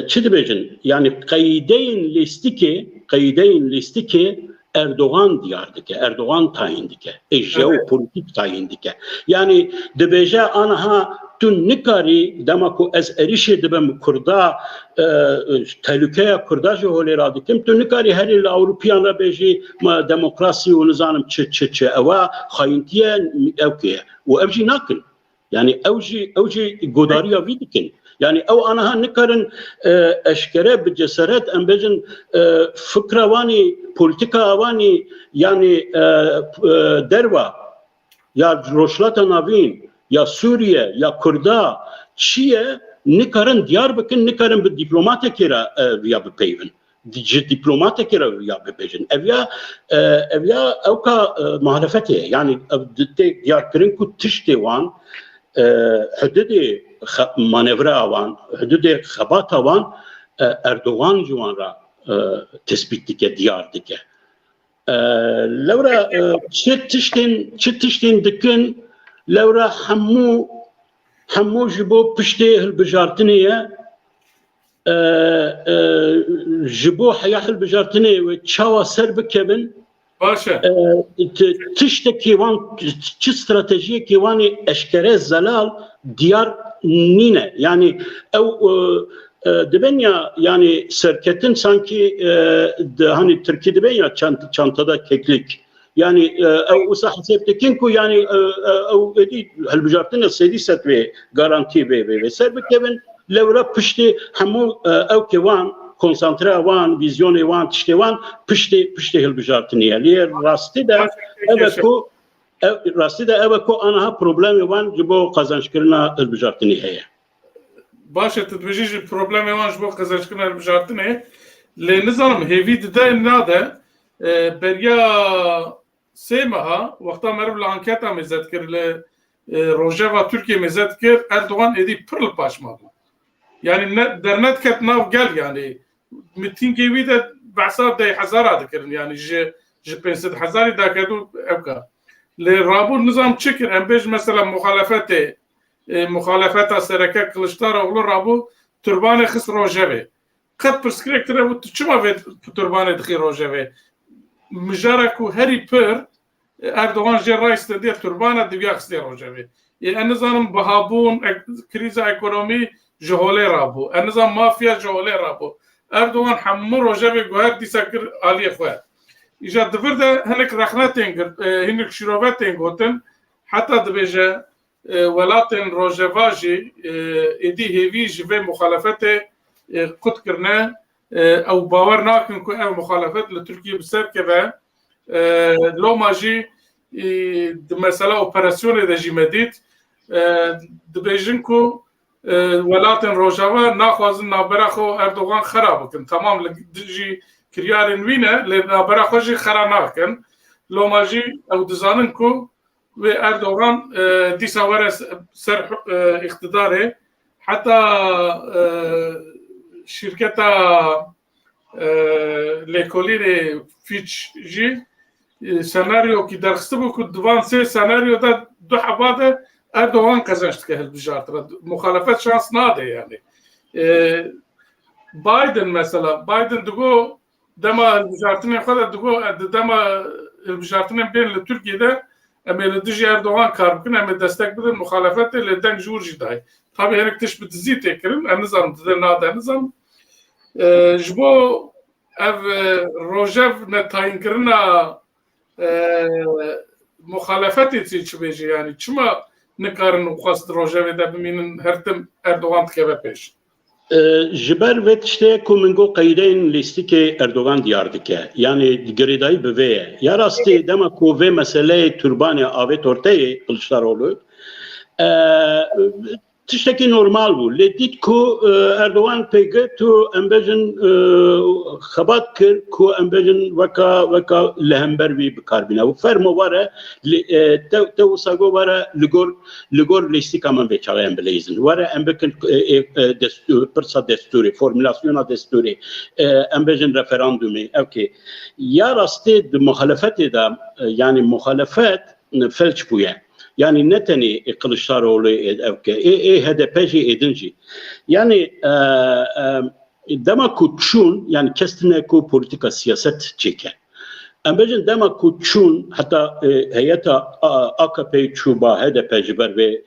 çi dibêjin yani qeydeyn listiki Erdoğan diyar dike, Erdoğan tayin dike, jeopolitik tayin dike. Yani dibêje anaha tu nikari dema ku ez erişê dibim Kurda tehlikeya Kurda jî holê radikim tu nikari herî li Ewropiyan re bêjî demokrasî û nizanim çi ewa xayintiye evkeye û ev jî nakin. Yani ew jî godariya wî dikin. Yani ev anaha nikarin eşkere bi cesaret embejin fikra vani politika vani yani derva ya roşlata navin ya Suriye ya Kurda çiye nikarin Diyarbakır nikarin bi diplomatikera ya bi peyvin دبلوماتك يا ببيجن أبيا أو كمعرفته يعني ديار كرنكو تشتي وان حدود مانورا وان حدود خباتا وان أردوغان جوان را تثبيت ديك ديار ديك لورا تشتين دكن لورا حمو جبو بشتي هالبجارتنية جبو حياة البجارتنية وتشاوى سرب كبن باشا تشتكي وان تش استراتيجية كيواني اشكري زلال ديار نينة يعني او دبنيا يعني سركتن سانكي هاني تركي دبنيا çantada keklik يعني او حسبتكنكو يعني او ادي هالبجارتنا سيدي ستوي غارانتي بي سرب كبن لورا بشتي همو او كوان كونسانترا وان فيزيون وان تشتي وان بشتي هالبجارتنيا لي راستي دا ابكو انا بروبلم وان جبو قازنش كرنا هالبجارتنيا هي باشا تدبجيج البروبلم وان جبو قازنش كرنا هالبجارتنيا لنظام هيفي دا نادا بريا سيمها وقتا مرب لانكيتا مذكر ل روجيفا تركيا مذكر اردوغان ادي برل باش مابو يعني درنت كت ناف قال يعني 200 كيوي ده بعصاب ده حزارة ذكرن يعني جي بنسد حزاري ده كدو ابقى لرابو النظام تشكر امبيج مثلا مخالفات سركه كلشتار اولو رابو تربان خس روجيفي قد برسكريكتر و تشما في تربان دخي روجيفي مجاركو هاري بير اردوغان جي رايس دي تربان دي بياخس دي روجيفي يعني النظام بهابون كريزا ايكونومي جهولي رابو النظام مافيا جهولي رابو اردوغان حمو روجيفي جوهر دي سكر علي خواه إجا دفرده هنك رخناتين هنك شروفاتين غوتن حتى دبيجا ولاتن روجيفاجي إدي هيفي جيفي مخالفته قد كرنا أو باور ناكن كو أو مخالفات لتركيا بسر كذا لو ماجي مثلا أوبراسيون دا جي مديت دبيجنكو ولاتن روجافا ناخوازن نابراخو أردوغان خراب كن تمام لجي كريارن وينه لنابراخو جي خراناكن لو ماجي أو دزاننكو وأردوغان ديسا ورس سر اقتداره حتى شركة ليكوليري فيتش جي سيناريو كي درستبو كو دوان سي سيناريو دا دو حباده اردوغان قزنشت که هالبجارت مخالفت شانس ناده يعني بايدن مثلا بايدن دقو دما البجارتين خدا دقو دما البجارتين بين لتركيا ده اما لدجي اردوغان كاربكن اما دستك بدن مخالفت لدنك جورجي داي طبعا هناك تشبت زيت يكرن النظام تدر ناده النظام جبو اف روجيف نتاين كرنا مخالفتي تيجي بيجي يعني شما نكارن وخاص روجيف ده بمين هرتم اردوغان تكبه بيش جبر وتشته کومنگو قیدین لیستی که اردوغان دیارده که یعنی گریدایی بویه یا راستی دما کوه مسئله توربان آوه تورته کلشتاروğlu تشتكي نورمال بو لديت كو اردوغان بيجي تو امبجن خبات كر كو امبجن وكا لهمبر بي بكاربينا وفرمو وره تو ساغو وره لغور ليستي كمان بيچاغ امبليزن وره امبكن دستور برسا دستوري فورمولاسيون دستوري امبجن ريفراندومي اوكي يا راستي مخالفت دا يعني مخالفات فلش بويا يعني نتني كلشتاروğlu HDP'ci edinci yani dema kuçun yani kestine ku politika siyaset çeke ambejin dema kuçun hatta heyeta AKP çuba HDP'ci ber ve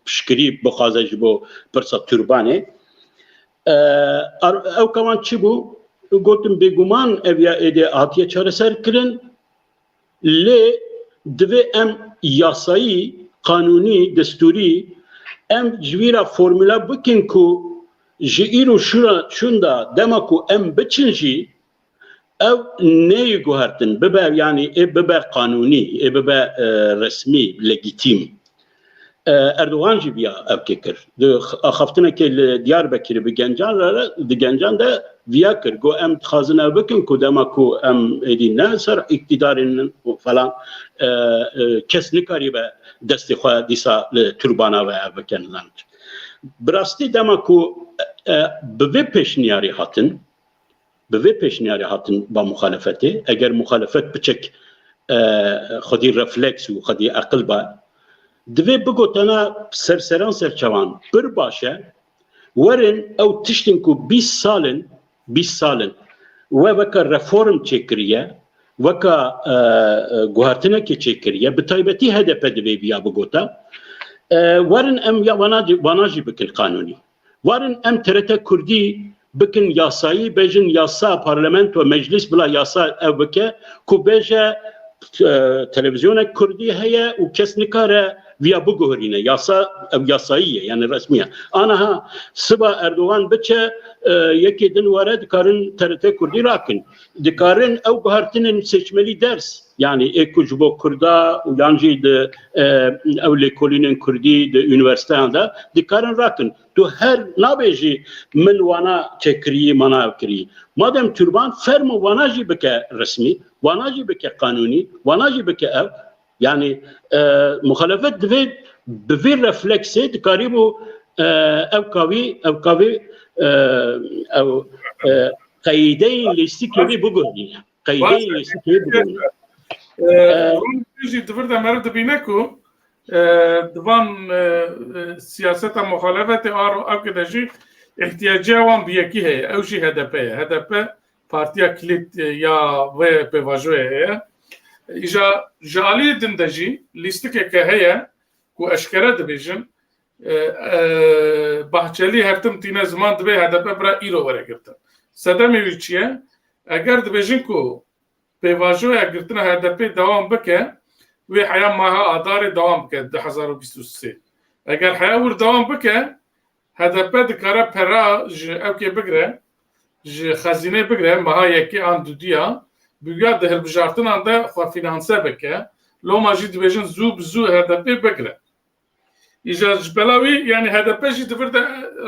pişkiri bixaze bu persa turbane ev kaman çi bu gotum beguman evya ede hatiye çareser kirin le dve em yasayı, kanuni, desturi em jvira formula bukin ku jiiru şunda dema ku em biçinci ev neyi guhertin biber yani biber kanuni biber resmi legitim اردوغان جی بیا اف کر د خفتنه کې دیاربکر به گنجان را د گنجان ده ویا کر گو ام خازنه بکن کو دما کو ام ادی نصر اقتدار فلان کس نکاری به دست خو دیسا توربانا و بکنن براستی دما کو به پیشنیاری هاتن با مخالفتی اگر مخالفت بچک خودی رفلکس و خودی عقل با دوی بگوتنا سرسران سرچوان بر باشه ورن او تشتن کو 20 سالن و وکا رفورم چکریه وکا گوهرتنه که چکریه بطایبتی هدف دوی بیا بگوتا ورن ام یا واناجی بکن قانونی ورن ام ترته کردی بکن یاسایی بجن یاسا پارلمنت و مجلس بلا یاسا او بکه کو بجه تلویزیون کردی هيا وكس نكاره ويا بوغورينا ياساييه يعني رسميه انا سبا اردوغان بچه يكي دن ورد كارن ترته كردي راكن دكارن او بهرتن seçmeli ders yani ekujbo kurda uyancı de او ليكولين كردي de üniversitede dikarin rakın تو her nabeji من وانا تكري منا كري madem türban fermo vanaji beke resmi vanaji beke kanuni vanaji beke ev yani muhalefet bir refleksi dikaribu ev kavi ev kaydeyn listikleri bugün kaydeyn listikleri bugün روزی دفرد مرد بینکو دوام سیاست مخالفت آرو او که داشی احتیاجی وان بیکی هی اوشی هدف پارتیا کلیت یا و پیواجوه هی ایجا جالی دندجی لیستی که هی کو اشکره دبیجن bahçeli hertim tine zaman dbe hedepe bra ilo vere girtin sedemi viçiye eğer dbejin ku پیواژویا گرتنا هدف دوام بکه و حیا ماها آدار دوام بکه 2023 اگر حیا ور دوام بکه هدف دکاره پرا ج اوکی بگره ج خزینه بگره ماها یکی آن دودیا بگه ده بجارتن آنده خو فینانسه بکه لو ماجید بجن زو هدف بگره ایجاز بلاوی یعنی هدف جی دفرد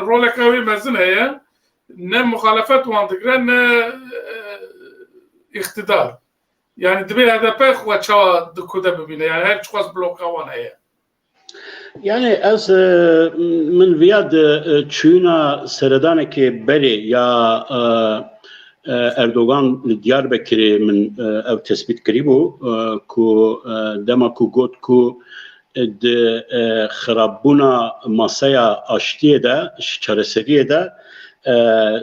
رولکاوی مزن هيا نه مخالفت وان دگره نه iktidar. Yani dibê HDP xwe çawa dikude bibîne yani her çiqas bloka wan heye. Yani ez min viya de çûna seredanekê berê ya Erdogan li Diyarbekirê min ev tespît kirîbû ku dema ku got ku di xirabbûna masaya aştiyê de çareseriyê de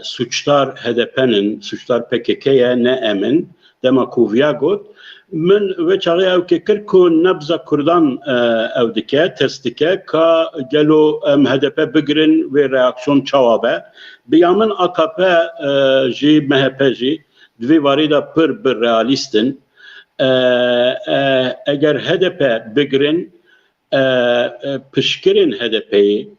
suçlar HDP'nin, suçlar PKK'ye ne emin, dema kuviya got, min ve çağrı ev kekir ku nebza Kurdan ev dike, test dike, ka gelo HDP bigirin ve reaksiyon çawabe, biyamin AKP ji MHP ji, dvi varida pır bir realistin, eğer HDP bigirin, pişkirin HDP'yi,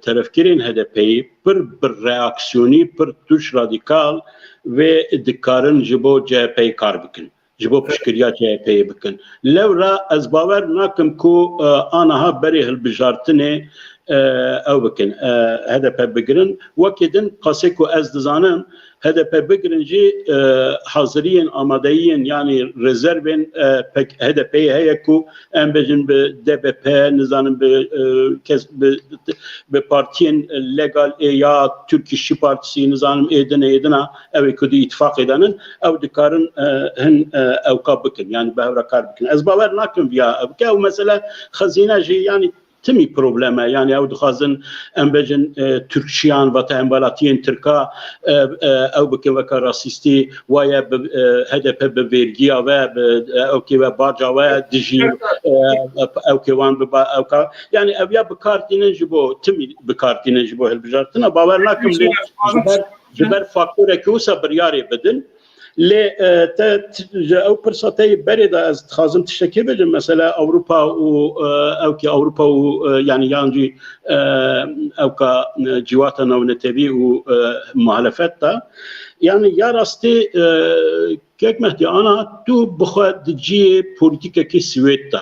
tarafkirin HDP'yi bir reaksiyoni, bir tuş radikal ve dikarin jibo CHP'yi kar bikin. Jibo pişkiriya CHP'yi bikin. Levra ez baver nakim ku anaha beri hilbijartine ev bikin. HDP bigirin. Vakidin qase ku ez dizanim HDP bigirinci haziriyen, amadeyiyen yani rezervin HDP'yi heye ku em bejin bi DBP nizanim bi partiyen legal ya Türk İşçi Partisi nizanim edina ev ku di ittifak edenin ev dikarin hin ev kabikin yani behevra kar bikin. Ez baver nakim viya ev ke mesela xazineci yani timi probleme yani ev dixazin em bejin Türkçiyan ve tehembalatiyen Türka ev bikin veka rasisti vaya HDP bi vergiya ve ev ki ve barca ve dijî ev ki wan bi ev yani ev ya bi kartinin jibo timi bi kartinin jibo hilbijartina bawer nakim jiber faktore ki wisa biryarê bidin لê te ji ew pirsateyê berê de ez dixwazim tiştekî bicim mesela Avrupa û ew ki Avrupa û yani yancî ew ka cîwata navnetevî û muhalefet de yani ya rastî kek Mehdi ana tu bixwe di ciyê polîtîkekî Swêd de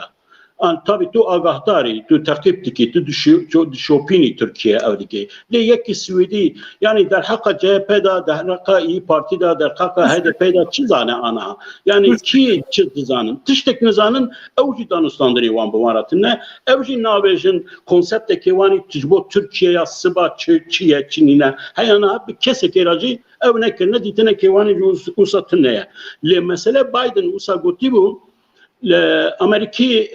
tabii tu agahdari, tu takip diki, tu dişopini Türkiye evdiki. Le yeki Suudi, yani der hakka CHP'da, der hakka İYİ Parti'da, der hakka HDP'da çizane ana. Yani ki çizanın, tiştek nizanın evci danışlandırı van bu varatine, evci navejin konsepteki vani tijbo Türkiye'ye sıba çiye çinine, hayana bir kesek eracı ev nekirine ditine kevani usatıneye. Le mesele Biden usa goти bu, Ameriki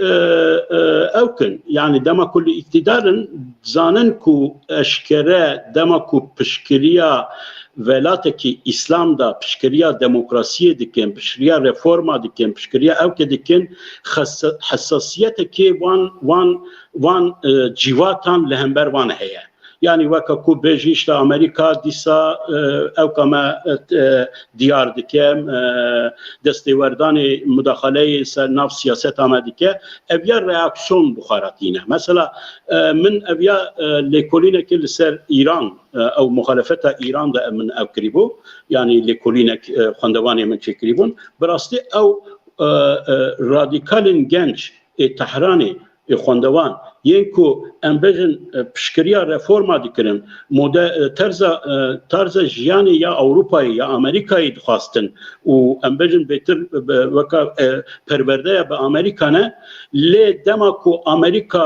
evkin yani dema kulli iktidarın zanın ku eşkere dema ku pişkiriya velateki İslam'da pişkiriya demokrasiye diken, pişkiriya reforma diken, pişkiriya evke diken hassasiyeteki van civatan lehember van heye. Yani vakaku beji işte Amerika disa evkama diyar dikem desteverdani müdahaleyi ser nav siyaset amadike evya reaksiyon buharatine. Mesela min evya lekoline ki ser İran ev muhalefeta İran da min ev kribu yani lekoline xandevani min çekribun birasti ev radikalin genç Tehrani خواندوان یکو امبرن پشکریا رفورما دیکرن طرز جیانی یا اروپایی یا امریکایی دخواستن و امبرن بهتر وکا پرورده به امریکا نه لی دما کو امریکا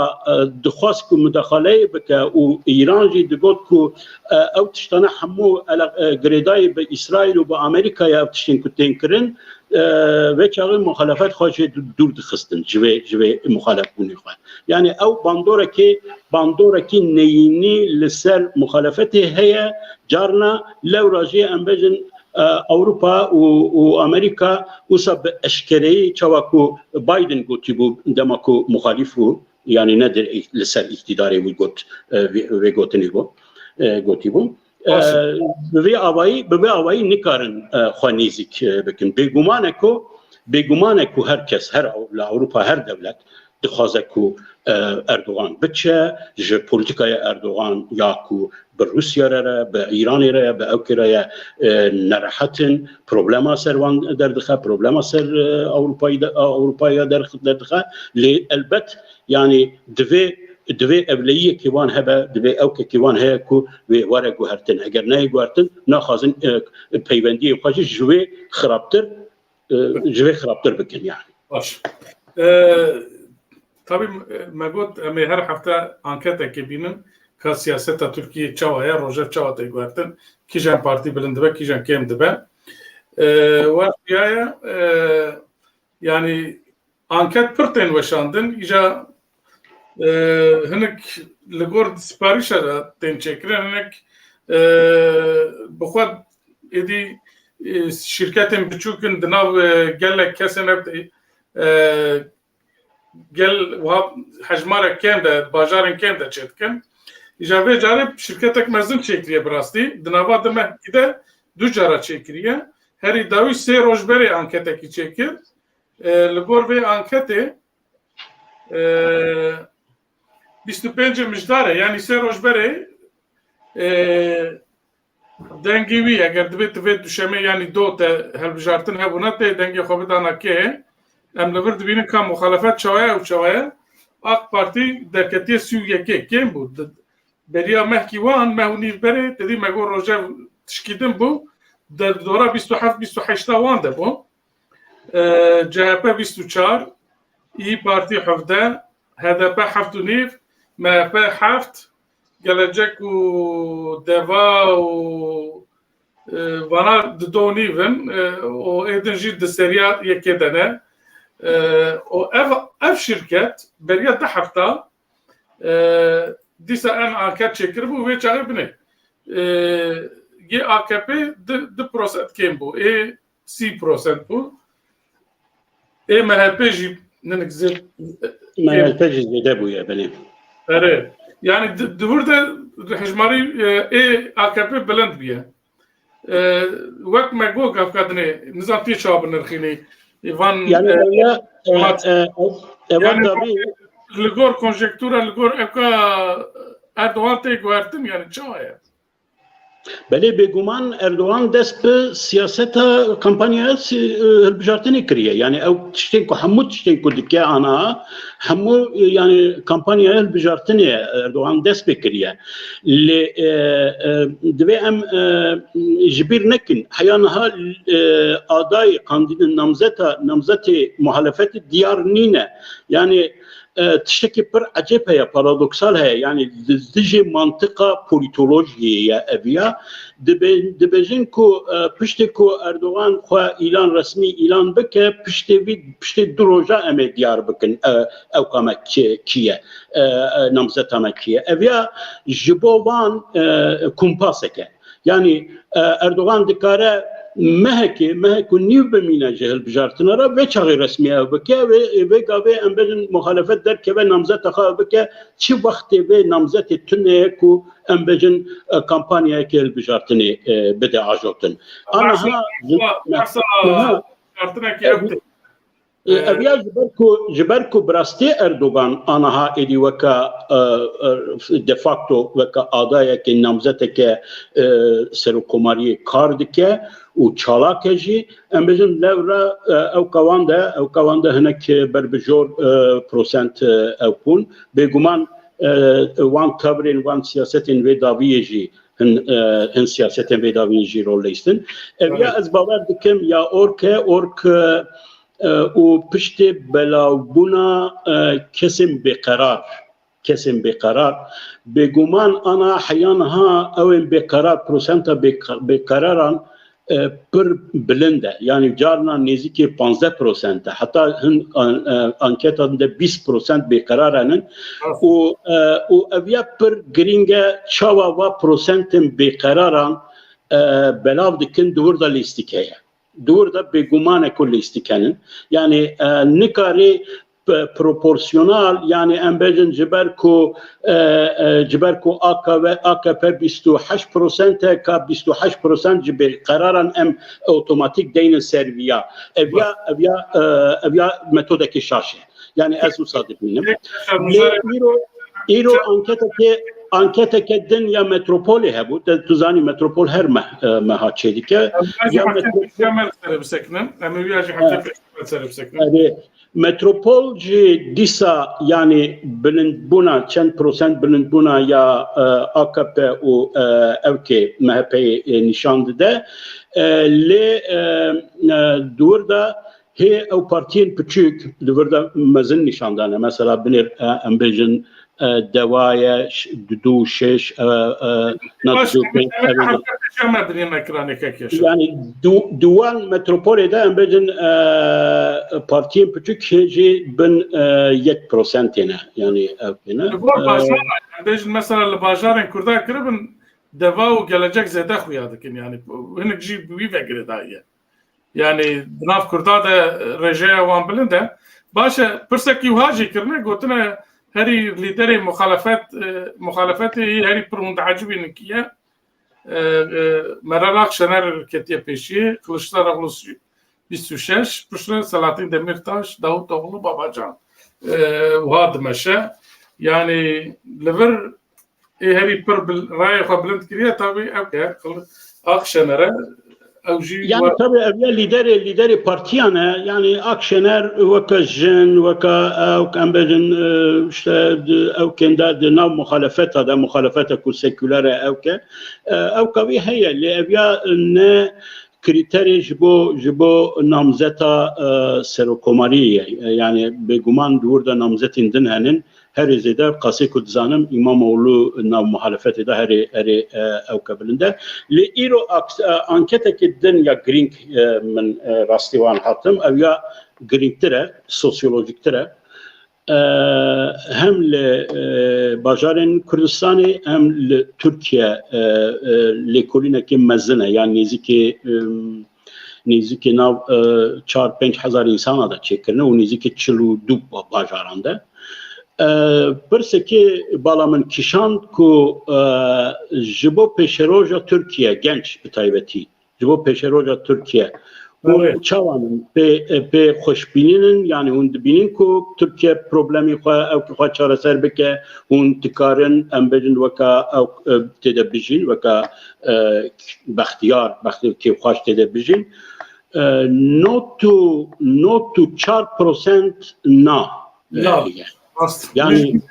دخواست کو مداخله بکه و ایران جی دگوت کو او تشتانه همو گریدای به اسرائیل و به امریکا یا تشتین کو تنکرن ve çağı muhalefet hoca dur dixistin cve muhalef bunu xwe yani ew bandoraki neyini li ser muhalefetê heye carna lewrajê em bêjin Avrupa û Amerika wisa bi eşkereyî çawa ku Biden gotîbû dema ku muhalif bû yani nedir li ser iktidarê wî got vê gotinê bû gotîbû به آوایی نکارن خوانیزیک بکن بیگمانه کو هر کس هر اروپا هر دولت دخوازه کو اردوغان بچه جه پولیتیکای اردوغان یا کو به روسیه را به ایران را به اوکرایا نراحتن پروبلما سر وان در دخه پروبلما سر اروپایی در دخه لی البت yani دوی اولیه کیوان هبه دوی اوک کیوان هه کو و واره گوهرتن اگر نه گوهرتن نخوازن پیوندی خواهش جوی خرابتر بکن yani. باش. Tabii megot emi her hafta anket ekibinin ka siyaseta Türkiye çavaya roja çavata gwertin kijan parti bilindibe kijan kem dibe. Vaktiya yani anket pırten veşandın ija hinek ligor siparişa ten çekiren hinek buxad edi şirketin biçukin dinav gelek kesen gel vab hacmara kem de bajarın kem de çetkin ijave carip şirketek mezun çekriye birasti dinava demek ki de du cara çekriye her idavi se rojberi anketeki çekir ligor ve anketi 25 mijdare yani se rojberi dengivi eğer dibet düşeme yani dote helbijartın hebuna te dengi xobidana ke em lever dibinin ka muhalefet çavaya AK Parti derketiye Suriye kim bu beriya mehkivan mehuniv beri dedi mego roja tişkidin bu dora 27-28 wan de bu CHP 24 İYİ Parti 17 HDP 7 MHP 7 gelecek u deva u vana dodonivin o edinci de seriya yekedene o ev şirket beriya da hafta disa en anket çekir bu ve çağır bine ye AKP de proset kim bu 6% bu MHP ji nenekzir MHP ji de bu ya benim evet yani burada hecmari AKP belend biye vak megog afkadne nizam tiye çabın nırkhini Ivan yani ligor konjektüra ligor eka Erdoğan te gwertin yani çaya بله بگومان اردوغان دست به سیاست کمپانیا هلبجارتنی کریه یعنی او تشتین کو همو تشتین کو دکه آنها همو یعنی کمپانیا هلبجارتنی اردوغان دست بکریه ل دوی ام جبیر نکن حیانها آدای قاندین نامزت محالفت دیار نینه یعنی تشتكي بر عجيب هي بارادوكسال هي يعني دجي منطقه بوليتولوجيه ابيا دبجنكو بشتكو اردوغان خو اعلان رسمي اعلان بك بشتي دروجا ام ديار بكن او كما كيه نمزت ما كيه ابيا جبوان كومباسك يعني اردوغان دكاره مهكو نيو بمينا جهل بجارتنا را و چاغي رسمي بك و قاوي امبل مخالفت در كبه نامزت خا بك چي وقت و نامزت تنه کو امبجن كامبانيا كيل بجارتني بدا عجوتن انا ها ابيا جبركو براستي اردوغان انا ها ادي وكا ديفاكتو وكا ادايا كي نامزتك سركوماري كاردك و چالاکجی امبجن لورا او کوانده هنک بربجور پروسنت او کون بگمان وان کبرین وان سیاستین و داویجی هن سیاستین و داویجی رول لیستن یا از باور دکم یا اورک و پشت بلاوبونا كسم بقرار بگمان انا حيانها او بقرار پروسنتا بقراران پر بلنده يعني جارنا نزدیک 15% حتى هن انکتان ده 20% بقرارن و اویا پر گرینگه چاوا و پروسنتن بقرارن بلاو دکن دور دا لیستیکه دور دا بگمان کل لیستیکنن يعني نکاری پروپورسیونال يعني امبجن جبركو AKP 28% کا 28% جبر قرارن ام اوتوماتيك دين سيرفيا ابيا ميثودك شاشه يعني اسو صادق منم ايرو انكتك الدنيا متروبولي هبو تزاني متروبول هر ما هاتشيدك يا متروبول بسكنن ام بيجي حتى متروبول جي ديسا يعني بلندبونا 10% بلندبونا يا AKP و اوكي MHP نشاند ده لي دوردا هي او بارتين بتشيك دوردا مازن نشاندانه مثلا بنر امبيجن دوايا دو شش يعني دوان متروبولي ده امبيجن بارتين بتشيك هيجي بن 1% هنا يعني هنا امبيجن مثلا الباجارين كردا قربن دواو gelecek زياده خويا دكن يعني هنك جي بي فكر دايه يعني بناف كردا ده رجاء وان بلنده باشا برسكي وهاجي كرنا قلتنا هري ليدري مخالفات هري برمند عجبي نكيه مرالاق شنر كتيه بيشي قلشتار اغلوس 26 برشلون سلاطين دميرتاش داود oğlu Babacan وهذا مشى يعني لفر هري بر راي خبلنت كريه طبي اوكي اخشنره يعني طبعا ليدري بارتيانا يعني اكشنر وكجن وكا او كامبجن او كان دا نوع مخالفات هذا مخالفات كل سيكولار او كوي هي اللي ابيا ان كريتيري جبو نامزتا سروكوماريه يعني بگومان دور دا نامزتين دنهنن هر زيدا قاسي كنت زانم امامولو ناو محالفات ده هر او كبلنده لايرو انكتك الدنيا جرينك من راستيوان حاتم او يا جرينك ترى سوسيولوجيك ترى هم لباجارن كردستاني هم لتركيا لكلنا كم مزنه يعني نزيكي ناو 4-5 هزار انسان هذا تشكرنا ونزيكي 42 باجاران ده برسكي بالا من كيشان كو جبو بيشروجا تركيا genç بتايبتي جبو بيشروجا تركيا هون چاوانن به خوشبینین یعنی هون دبینین کو ترکیه پروبلمی خو او خو چاره سر بکه هون تکارن ام بجن وکا او تدبجین وکا بختیار کی خوش تدبجین not to 4% نا yani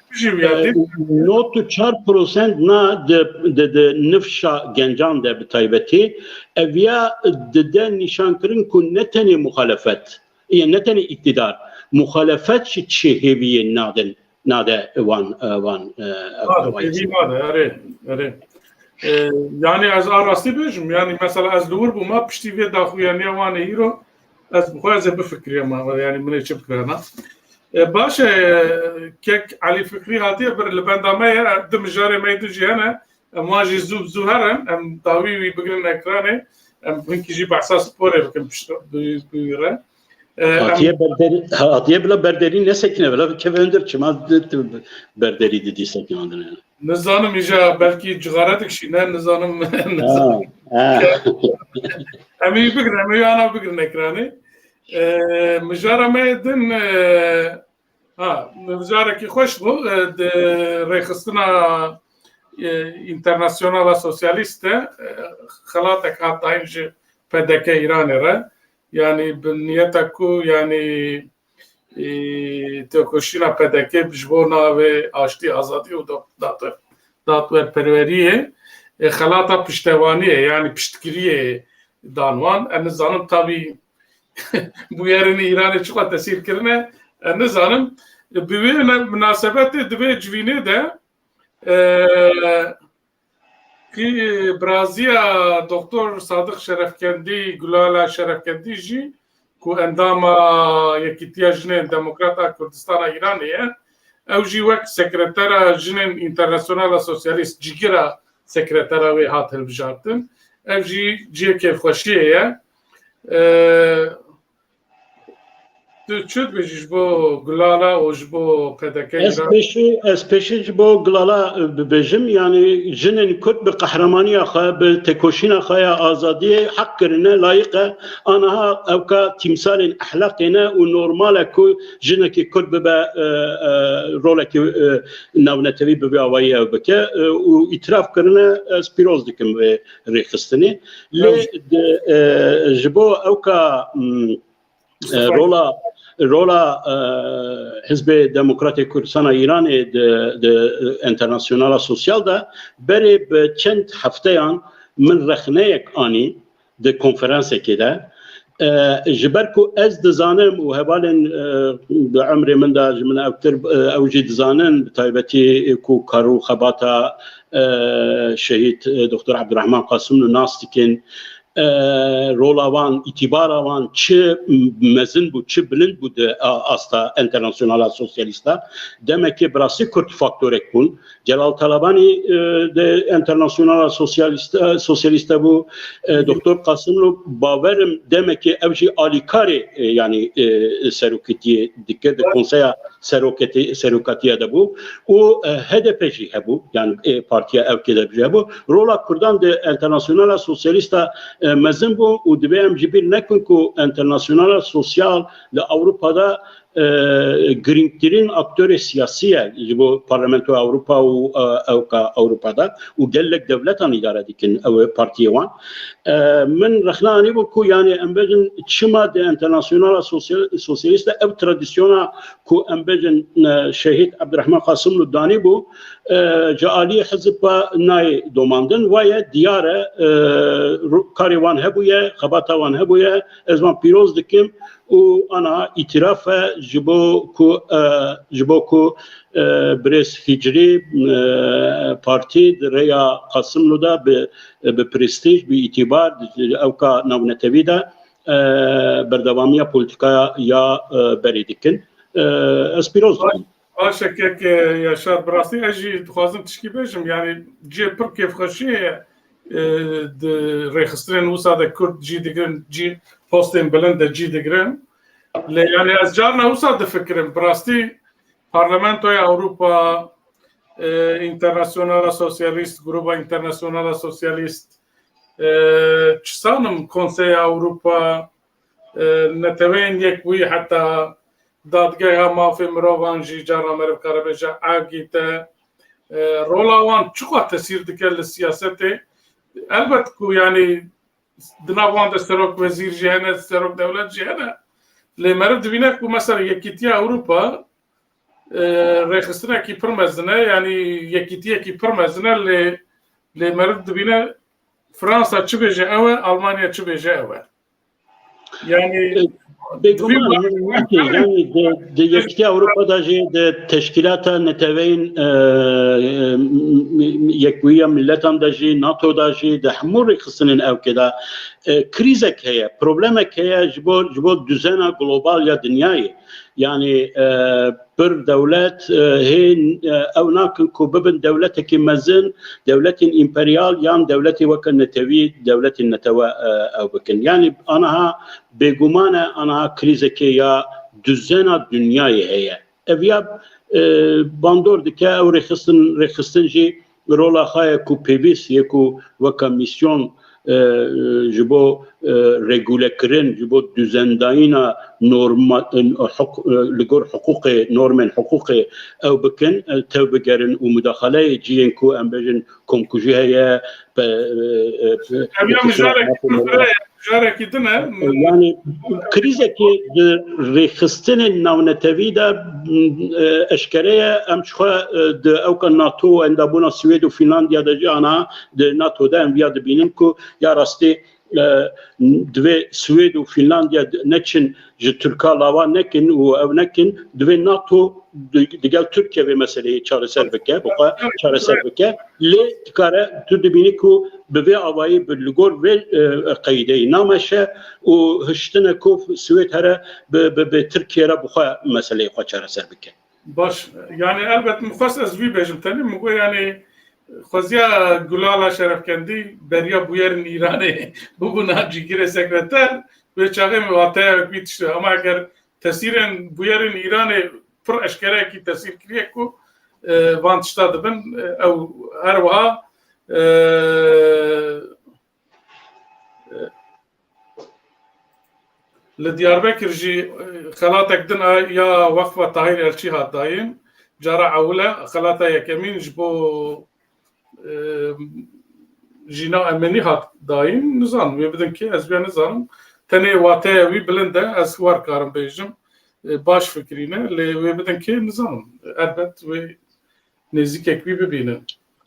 not to 4% نا de nefşa gencan de bitaybeti evya de nişan kırın ku neteni muhalefet yani neteni iktidar muhalefet şi heviye nade van yani az arasti bejim yani mesela az dur bu ma piştiye daxu yani van hero az bu az befkriye ma yani من çipkrana باشه كيك علي فكري هاتي بر البندامية دم جاري ما يدوجي هنا مواجه زوب زهرا ام طاوي بقرن اكراني ام بنكي جيب اساس بوري بكم بيرا هاتيه بلا بردري ne sekine bela kevendir çimaz berderi dedi sekinandın yani. Nizanım ija belki cigaratık şine nizanım nizanım. Emi bigren emi ana bigren ekranı. مجارة ما يدن مجارة كي خوش بو ريخستنا انترناسيونال سوسياليست خلاتك حتى ينج PDK إيراني را يعني بنيتكو يعني تكوشينا PDK بجبونا و آشتي آزادي و داتوير پروریه خلاتا پشتوانیه yani پشتگیریه دانوان النظام tabi bu yerini İran'a çıkart tesir kirine nizanım bir münasebeti dve civine de ki Brazilya Doktor Sadık Şerefkendi Gülala Şerefkendi ji ku endama yekitiya jinin Demokrata Kurdistana İran'ye ev ji vek sekretera jinin Internasyonal Sosyalist Cigira sekretera ve hat hilbijartin ev ji ciyeke xoşiye Çöt bejiş bu glala oj bu PDK اسپیشی بو glala bejim yani jinin Kürt bir kahramaniya kha bir tekoşina khaya azadiye hak kirine layık anaha evka timsalin ahlakina ve normala ku jineki Kürt be roleki navnetevi be avaya beke u itiraf kirine spiroz dikim ve rexistini le jibo evka rola Hizb Demokratik Kurdistan İran'ı de internasyonala sosyal da beri çend haftayan min rexneyek ani de konferanse de جبركو از دزانم و هبالن بعمر من دا من اكثر اوجد زانن بتايبتي كو كارو خباتا شهيد دكتور عبد الرحمن قاسم ناستكن rolavan, itibaravan, çi mezin bu, çi bilind bu de asta internasyonala sosyalista. Demek ki burası Kürt faktörek bun. Celal Talabani de internasyonala sosyalista bu. Doktor Kasımlı baverim demek ki evji alikari yani seroketiye dikkat de konseya seroketiye de bu. O HDP'ci bu yani partiye evkede bu. Rola Kurdan de internasyonala sosyalista mezin bu u dibem jibil nekun ku internasyonal sosyal le Avrupa'da gringtirin aktörü siyasiye bu parlamento Avrupa u Avrupa'da u gellek devletan idare dikin partiye van min rahlani bu ku yani embejin çima de internasyonal sosyalista ev tradisyona ku embejin şehit Abdurrahman Kasımlı dani bu ceali hizba nay domandın ve diyare karivan hebuye khabatavan hebuye ezman piroz dikim و أنا اعتراف جبوكو بريس هجري بارتي ريا قاسم لودا ببرستيج باعتبار أو كنونتوي دا بردوامية بوليتيكا يا بريدكن اسبيروز Aşık Yaşar Brasi eji خوازم تشكي بيجم يعني جي بر كيف خشي de registren usa de Kürt جي دگرن جي posten بلند جي دگرن yani az jarna usa de fikrim brasti parlamentoya Avrupa internasyonala sosyalist gruba internasyonala sosyalist çsanım konseya Avrupa نتوين يكوي حتى دادگاه مافی مروان جی جارا مرو کربجا عاقیت رولاوان چقدر تاثیر دکل السیاسته البته کو یعنی دناوان دستروک وزیر جهنه دستروک دولت جهنه لمرد بینه کو مثلا یکیتیا اوروبا رخصتنا کی پرمزنه یعنی یکیتیا کی پرمزنه لمرد بینه فرانسا چه بجه اوه آلمانیا چه بجه اوه yani yani de yekti Avrupa'da de teşkilata neteveyn yekviya milletan da NATO'da de hamur kısının evkeda krizek heye problemek heye jibo düzena global ya dünyayı yani bir devlet hin evnakin kubibin devleteki mezin devletin imperial yan devleti vakan netevi devletin neteve evbekin yani anaha begumane anaha krizeki ya düzena dünyayı heye evyab bandor dike ev rekhistin ji rola khaya ku pebis yeku vakan misyon jibo regule kirin jibo düzendayina normal ligor hukuki normen hukuki ev bikin tev bigerin u müdahaleye ciyen ku embejin komkuji heye yani krizeki rexistinin navnetevi de eşkereye emçxa de evka NATO endabuna Swed u Finlandiya'da cana de NATO'da enviya de binin ku ya rasti dve Swed u Finlandiya neçin ji Türka lava nekin u ev nekin dve NATO digel Türkiye ve meseleyi çareser bike buqa çareser bike le tikare tu dibini ku beve avayı bilgor ve qaydeyi nameşe u hiştine ku Swed here be Türkiye'ye buqa meseleyi çareser bike baş yani elbet muhassas vi bejim tani mu yani Xwazia Gulala Şerefkendi beriya bu yerin İran'ı bu nacigire sekreter ve çağım vataya bitişti ama eğer tesirin bu yerin İran'ı pır eşkere ki tesir kiriye ku vantışta ben ev her vaha لدياربكر جي خلاطك دنا يا وقفة طاهر الشي هاد دايم جرى عولة خلاطة يا كمين جبو جينا أمني هات دايم نظام ويبدن كي أزبيا نظام تاني واتي وي بلنده أسوار كارم بيجم باش فكرينه اللي ويبدن كي نظام أربت ونزيكك وي ببينه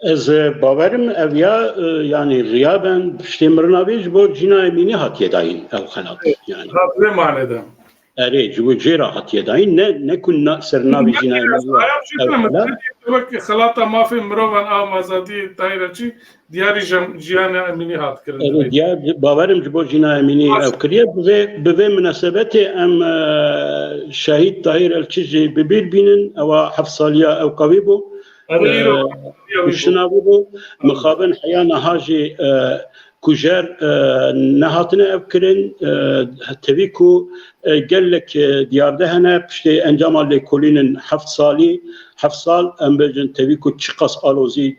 Ez baverim evya yani riyaben piştemrinaviş bu cina emini hatiye dayin ev halat yani. Ne manada? Evet, bu cera hatiye dayin ne kunna sernavi cina emini. Bak halata mafi mrovan am azadi daireci diğer cihana emini hat kırın. Evet, diğer baverim bu cina emini ev kiriye ve münasebeti em şahit dair elçici birbirinin ev hafsaliya ev kavibu وشنابو مخابن حيانا هاجي كوجر نهاتنا افكرين تبيكو قال لك ديار دهنا بشتي انجام لي كولين حفت سال ام بجن تبيكو تشقص الوزي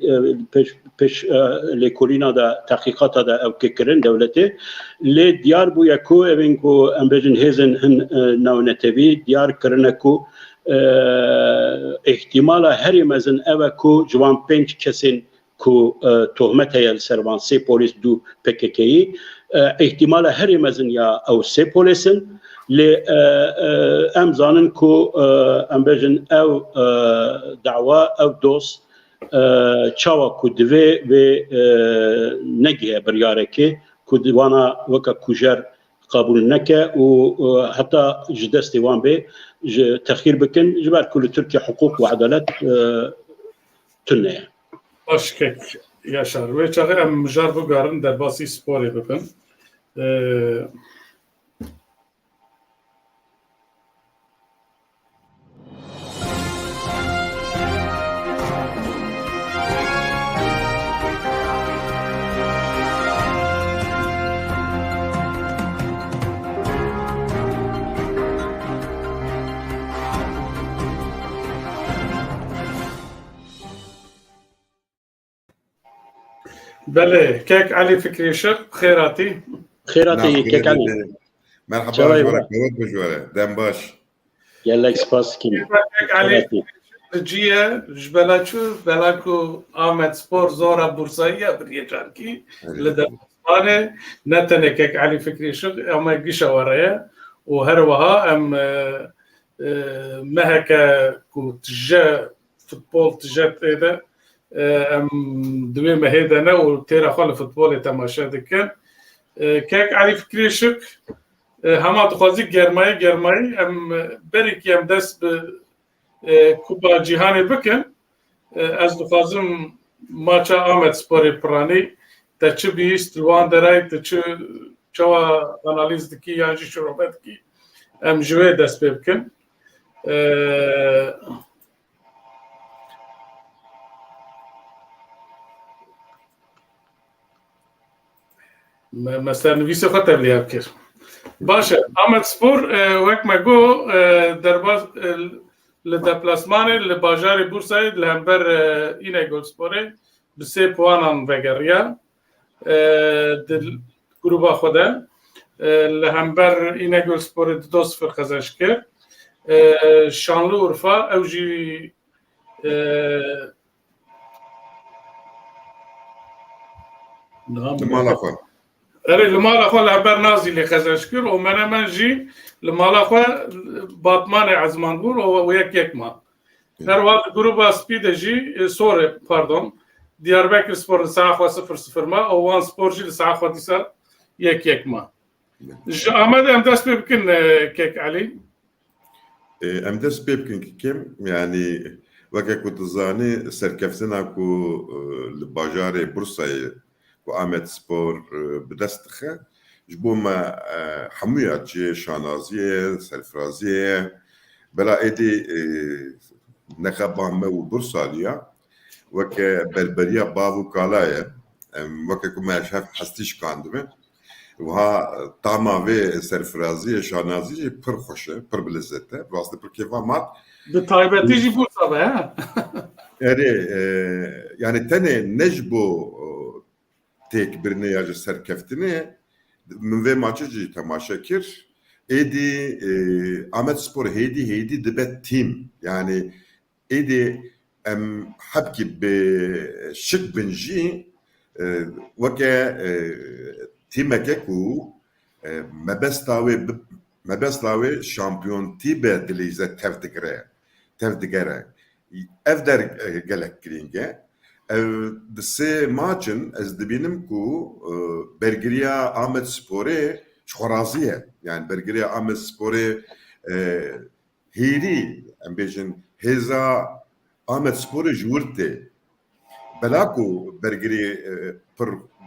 بش لي كولينا دا تحقيقات دا او كيكرين دولتي لي ديار بو يكو ابنكو ام بجن هيزن ناونتبي ديار كرنكو ihtimala her yemezin eve ku civan penç kesin ku tuhmet eyel servansi polis du PKK'yi ihtimala her yemezin ya ev se polisin li emzanın ku embejin ev dava ev dost çava ku dve ve negiye bir yareki ku divana vaka kujer kabul neke و حتى جدست وان بي تخير بكن جبال كل تركيا حقوق وعدالات تنيا Aşkek yaşar ve çağı em mijar bu garın derbasi spor bibin. بله كيك علي فكري شق خيراتي خيراتي كيك علي مرحبا شوي جوارك بقى. بود بجواره دم باش يلا سباس كيما كيك علي جيه جبلاتشو بلاكو آمد سپور زورا بورساییه بریه جانکی لدرستانه نتنه كيك علي فكري شغ اما قشة ورايا وهروها ام مهكا كو تجا فوتبول تجا تيدا ام دوي مهيدنا وتيرا خال فوتبول تماشا دكان كيك علي فكري شغ هما تخوازي جرماي ام بريك يم دس كوبا جيهاني بكن از دخوازم ماچا آمد سپوری پرانی تا چه بیست لوان درای تا چه چوا انالیز دکی یانجی شروبت کی ام جوه دست بکن مثلا نویس خطر لیاب کر باشه آمد سپور وک مگو درباز لدپلاسمان لباجار بورسای لهمبر اینه گل سپوره بسه پوانان وگریا دل گروبا خوده لهمبر اینه گل سپوره دو صفر خزش کرد شانلو عرفا او جی مالافا اره لمالا خو لهمبر نازی لی خزش کرد و من جی لمالا خو باتمان عزمان بور و یک ما هر وقت گروبا سپید جی سوره پاردون دیاربکر سپور ساعة 0-0 ما او وان سپور جي ساعة ديسا يك ما احمد ام داس بيمكن كيك علي ام دست بيبكن كم يعني وكا كنت زاني سركفتنا كو الباجاري بورصة كو آمد سبور بدستخه جبو ما حموية جي شانازية سرفرازية بلا ايدي نخبا مو بورصة ليا وكا بربريا باغو كالايا وكا كما شاف حستيش كاندمه وها طعمه في سرفرازية شانازية پر خوشه پر بلزته واسطه پر كيفا مات بطيبه تيجي بورصه بها يعني تاني نجبو تيك برنياج سركفتني من في ماتش جي تماشا كير ايدي عمل سبور هيدي دبت تيم يعني ايدي ام حبكي بشك بنجي وكا تيمكو ما بستاوي شامبيون تيبه دليزه تفدقره افدر قالك كرينجا دسي ماچن از دبينم كو برغريا آمد سپوري شخرازيه يعني برغريا آمد سپوري هيري ام بيجن هيزا آمد سپوري جورتي بلاكو برغري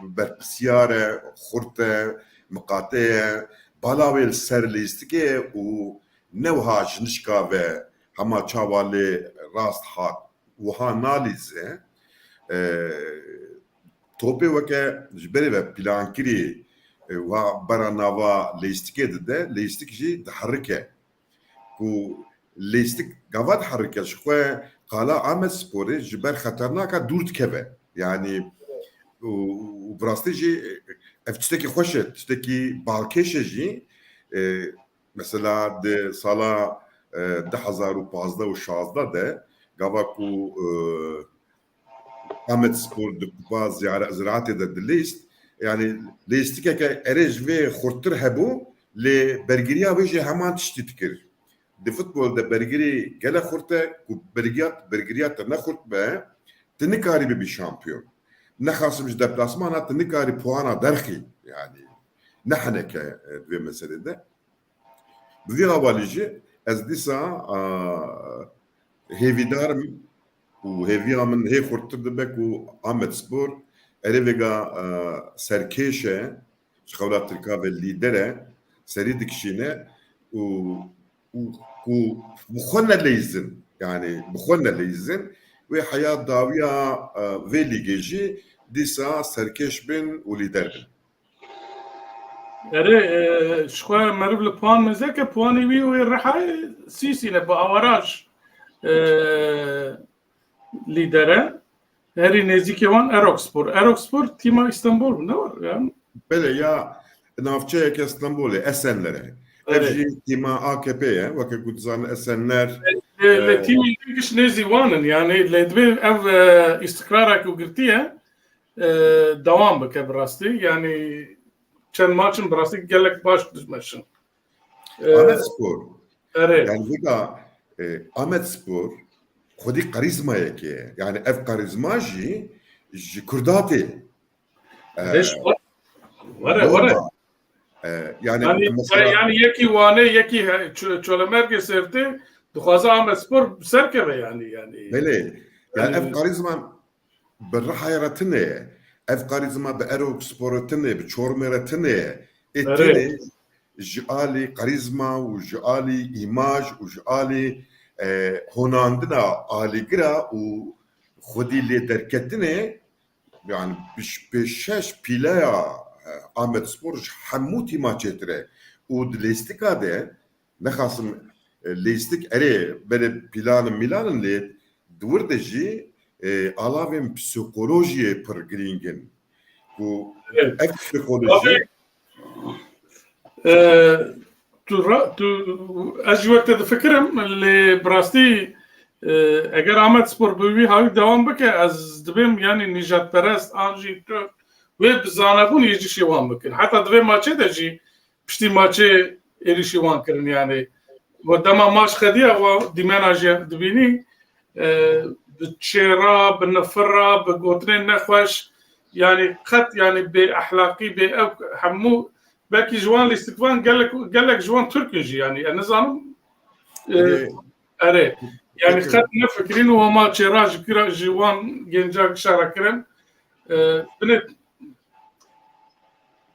برسياره خورته مقاطعه بالاوي السر ليستكي و نوها جنشكا و هما چاوالي راست حق وها ناليزه توبي وكا جبري و بلانكري و براناوا ليستكي ده ليستك جي تحركه و ليستك قاعد تحركه شخوا قالا عمل سبوري جبر خطرناكا دورت كبه يعني وبراستي جي افتشتكي خوشت تشتكي بالكيشه جي مثلا د سالا 2015 و 16 ده قاواكو عمل سبور د كوبا زراعتي ده ليست يعني ليستكا اريج في خورتر هبو لبرغريا ويجي همان تشتتكر دي فوتبول ده برغري قال خورته كو برغريات نخورت به تنكاري بي شامبيون نخاصمش دبلاسمانات تنكاري بوانا درخي يعني نحن ك في مسألة ده بدي غواليجي از ديسا هيفي دارم وهيفي من هي خورتر دبك وعمد سبور اريفيغا سركيشه شخولات تركاب الليدره سريدك شينه و بخلنا ليزن يعني بخلنا ليزن وحياة داوية فيلي جيجي ديسا سركيش بن وليدر بن اره شخوا مرب لپوان مزاكا پواني وي ويرحاي سيسي نبا اوراج ليدره هري نزيكي وان اروكسبور تيما اسطنبول نور يعني بله يا نافچەیەکی ئەستەمبولێ ئەسەنلەرە ئەژی تیما AKP'ye وەکە گوتزان ئەسەنەر لتيمي ليش نيزي وانن يعني لدبي اف استقرارك وقرتيه دوام بك براستي يعني كان ماتشن براستي قال لك باش تمشن Ahmetspor evet yani vega Ahmetspor خودی karizmaya ki yani ev karizma ji Kurdatê ليش ورا yani يعني يكي وانه يكي çölemerge serti دخوازا Ahmet Spor serkeve yani Bele yani ev karizma berhayaratine ev karizma be Erok Spor'atine be Çormeratine etine جالي كاريزما وجالي إيماج وجالي هوناندنا آلي قرا وخدي اللي دركتنا يعني بشش بيلايا آمد سبورج حموتي ما تشتري ودليستيكا ده نخاصم ليستيك أري بره بيلان ميلان اللي دور دجي علاوه پسیکولوژی پرگرینگن و اف پسیکولوژی تو از وقت فکرم اللي براستي اگر آمد سپور بوی هاوی دوام بکه از دبیم یعنی نجات پرست آنجی تو و بزانبون یجی شیوان بکن حتی دبیم ماچه دجی پشتی ماچه ایری شیوان کرن يعني و دما ماش خدیه و دیمن آجی دبینی بتشيرا بنفرة بقوترين نخوش يعني خط يعني بأخلاقي بحمو باكي جوان الاستقبال قال لك جوان تركي يعني النظام أري يعني خط نفكرين وما تشيراج كرا جوان جنجاك شارع كرم بنت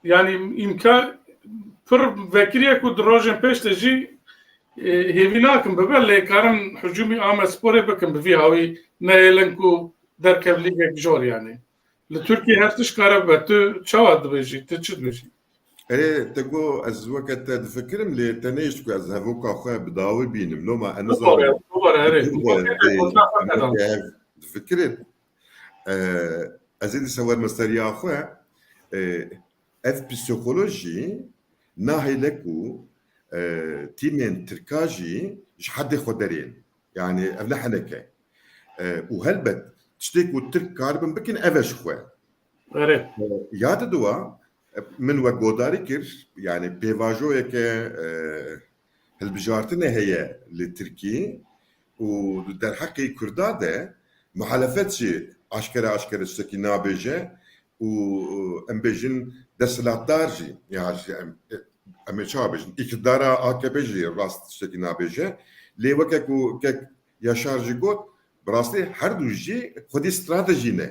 يعني إمكان فر فكرية كود روجن بيش تجي هيفيناكم ببل كارن هجومي آمد سبوري بكم بفي هاوي نايلنكو در كبليك جور يعني لتركي هرتش كارب تو شواد بيجي تشد بيجي ايه تقو از وقت تفكرم لي تنيش از هفوكا خويا بداوي بينم لو ما انا صار تفكرت ازيد سوار مستريا خويا اف بسيكولوجي ناهي لكو تيمين تركاجي حد خدرين يعني افلا حنكه وهلبت تشتيك والترك كاربن بكن افش خو ياد دوا من وقوداري كر يعني بيفاجو يك هالبجارتنا هي للتركي ودر حقي كرداده محالفتشي اشكره اشتكي نابجه وامبيجن دسلاتارجي يعني اما شابجن اقتدارا AKP'ci rast şeki nabece levaka ku kek yaşarcı got brasti her duji kodi strateji ne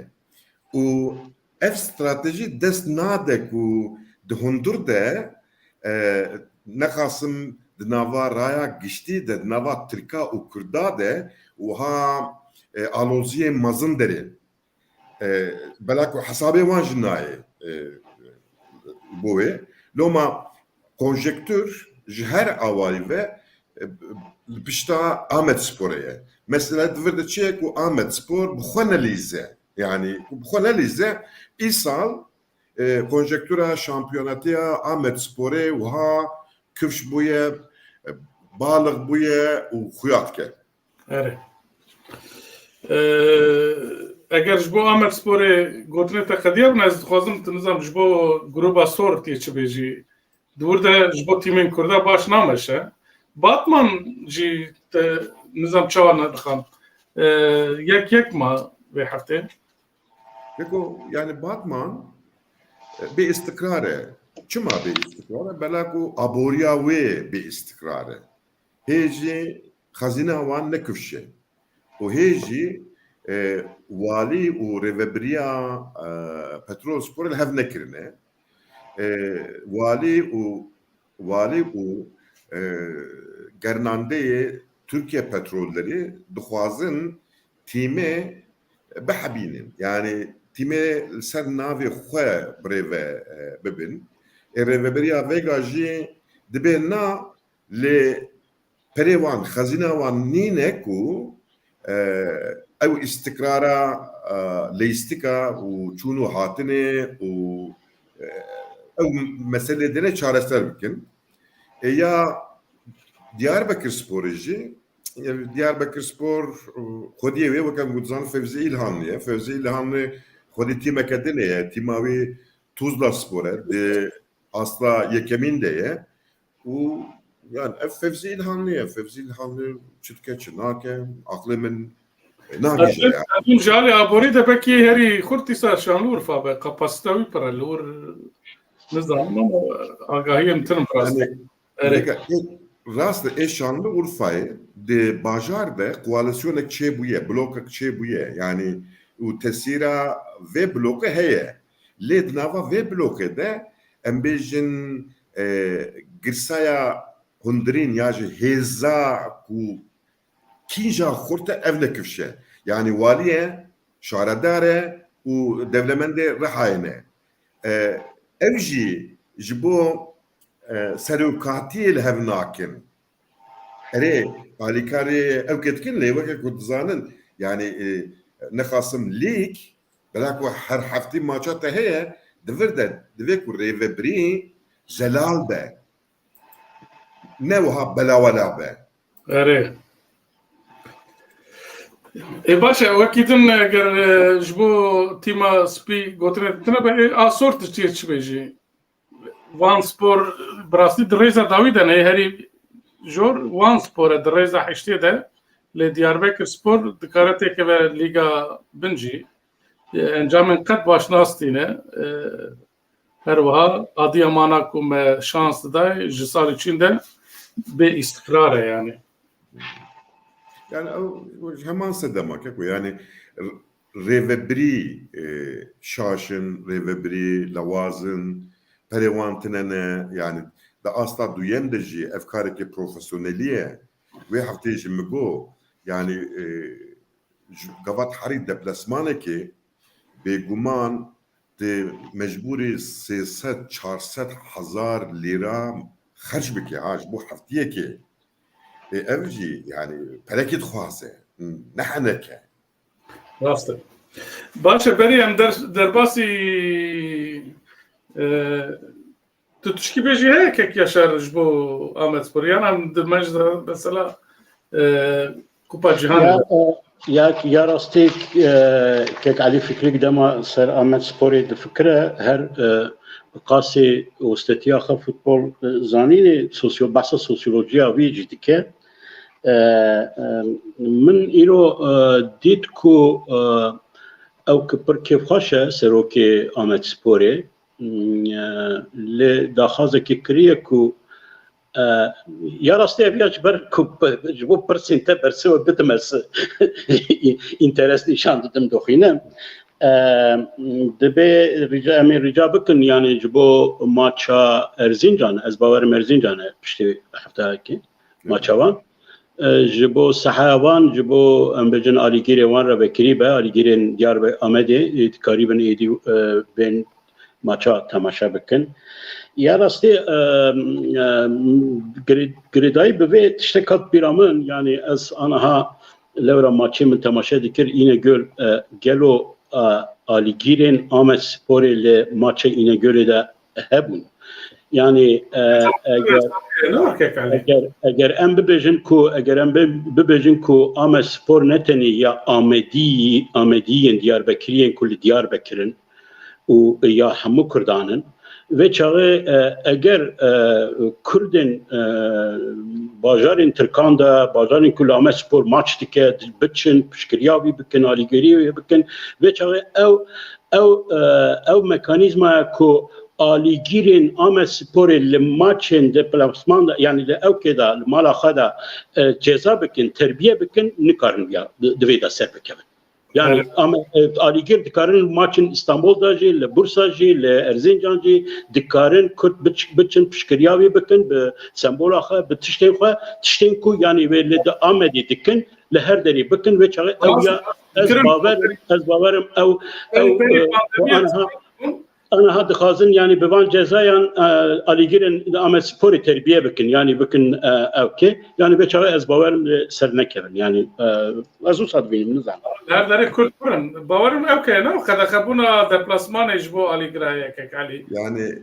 u ev strateji des nade ku de hundur de nakasım de nava raya gişti de nava Türka u Kurda de u ha aloziye mazın deri belaku hasabe wan jinaye boye loma konjektür her avali ve pişta Ahmet Spor'e. Mesela dverde çek u Ahmet Spor bu analize. Yani bu analize isal konjektüra şampiyonatiya Ahmet Spor'e u ha kıvş buye balık buye u xuyatke. Evet. اگر جبو آمد سپوره گوتنه تقدیه بناز خوازم تنظام جبو گروبا سور تیچ بیجی دورده جبو تیمین کرده باش نامشه باتمان جی نظام چوان ندخم یک ما به هفته Yani Batman bir istikrarı çima bir istikrarı belaku aboriya ve bir istikrarı heci hazine havan ne küfşe o heci vali u revebriya petrol spor hev nekirine vali u gernandeye Türkiye petrolleri duhazın time behabinin yani time ser navi xwe breve bibin revebriya vegaji dibe na le perevan xazinavan nine ku او استقرارا ليستيكا وشونو هاتني و ew meselelere çareser bikin. Ya Diyarbakırspor jî Diyarbakırspor xwediyê wê wekem gotzan Fevzi İlhanlı'ye. Fevzi İlhanlı xwedî tîmeke dinê ye. Tîma wê Tuzla Spor e. Di asla yekemîn de ye. û yani ev Fevzi İlhanlı'ye. Fevzi İlhanlı çitke çi nake. Aklê min nagîje ya. Ev jalê aborî de pekî herî xurt îsar Şanlıurfa be kapasite wî pir e li wir nizanim ama agahiyê min tinim rastî. Rast Şanlıurfa'yı de bajar de koalisyonek çêbûye, blokek çêbûye. Yani û tesîra vê bloke heye. Lê di nava vê bloke de em bêjin girsaya hundirîn ya jî hêza ku kîja xurt e ev nekifşe. Yani waliye, şaredare û devlemendê rihayene. Ev jî ji bo serokatiyê li hev nakin. Erê alîkarê ew ketkin lê weke ku dizanin yani nexasim lîk bela ku her heftî maça te heye divir de divê ku rêvebirî zelal be. Ne wiha belawela be. Erê. Baş e wekî din eger ji bo tîma spî gotinê ditine be asor tiştî çi bêjî. Van Spor براستی درێزە داوی دەنێ هەری ژۆر وان سپۆرە درێزە حشتێ de lê Diyarbakır Spor dikare têkeve Lîga Bincî encamên qet baş nastîne her wiha Adîyemana ku me şans dida ji salê çîn de bê îstikrar e yani. Yani hemen sedemak yani rêvebirî şaşın, rêvebirî lawazın perêwantinene yani da asla duyem de jî ev karekê profesyonelî ye. Wê hefteyê jî min got yani gavat herî deplasmanekê bêguman tê mecbûrî 300-400 hezar lîra xerc bike ha ji bo heftiyekê. Ev jî yani perekê dixwaze ne heneke. Rast e. Baş e berî em derbasî tu tişkî bêjî heye kek yaşar ji bo Amedspor yan em di me ji mesela Kupa Cîhanê ya rastî kek Elî Fikrî dema ser Amedsporê difikire her qasê ostetiya xwe futbol zanînê behsa sosyolojiya wî jî dike. Min îro dît ku ew ki pir kêfxweş e serokê Amedsporê lê daxwazekê kiriye ku ya rastî ev ya ji ber ku ji bo pirsên te bersiva bidim ez interes nîşan didim doxîne dibe em ê rica bikin yani ji bo maça Erzincan ez bawerim Erzincan e piştî hefteyekê maça wan ji bo seheya wan ji bo em bêjin alîgirê wan re vekirî be alîgirên Diyarbakır Amedê dikarîbin êdî bên maça temaşa bikin. Ya rastî girêdayî bi vê tiştek hat bîra min yani ez aniha lewra maçê min temaşa dikir İnegöl gelo alîgirên Amedsporê li maça İnegölê de hebûn. Yani eger em bibêjin ku Amedspor ne tenê ya Amediyên Diyarbekiriyên ku li Diyarbekir'in û ya hemû Kurdanin vê çaxê eger Kurdên bajarên Tirkan de bajarên ku li Amedspor maç dike biçin piştgiriya wî bikin alîgerî wî bikin vê çaxê ew mekanîzmaya ku alîgirên Amedsporê li maçên deplasman de yani li ewkê de li mala xwe de ceza bikin terbiye bikin nikarin ya divê de ser bikevin. Yani alîgir dikarin maçın İstanbul'da jî li Bursa jî li Erzincan jî dikarin Kurd biçin piştgiriya wî bikin bi sembola xwe bi tiştên ku yani wê li de Amedê dikin li her derê bikin vê çaxê ew ya ez bawerim ew aniha dixwazin yani bi van cezayan alîgirên Amedsporê terbiye bikin yani bikin evkê yani vê çaxê ez bawerim li ser nekevin yani ez wisa dibînim nizanim. Her derê Kurd birin bawerim evkê ne qedexebûna deplasmanê ji bo alîgirayekek Elî. Yani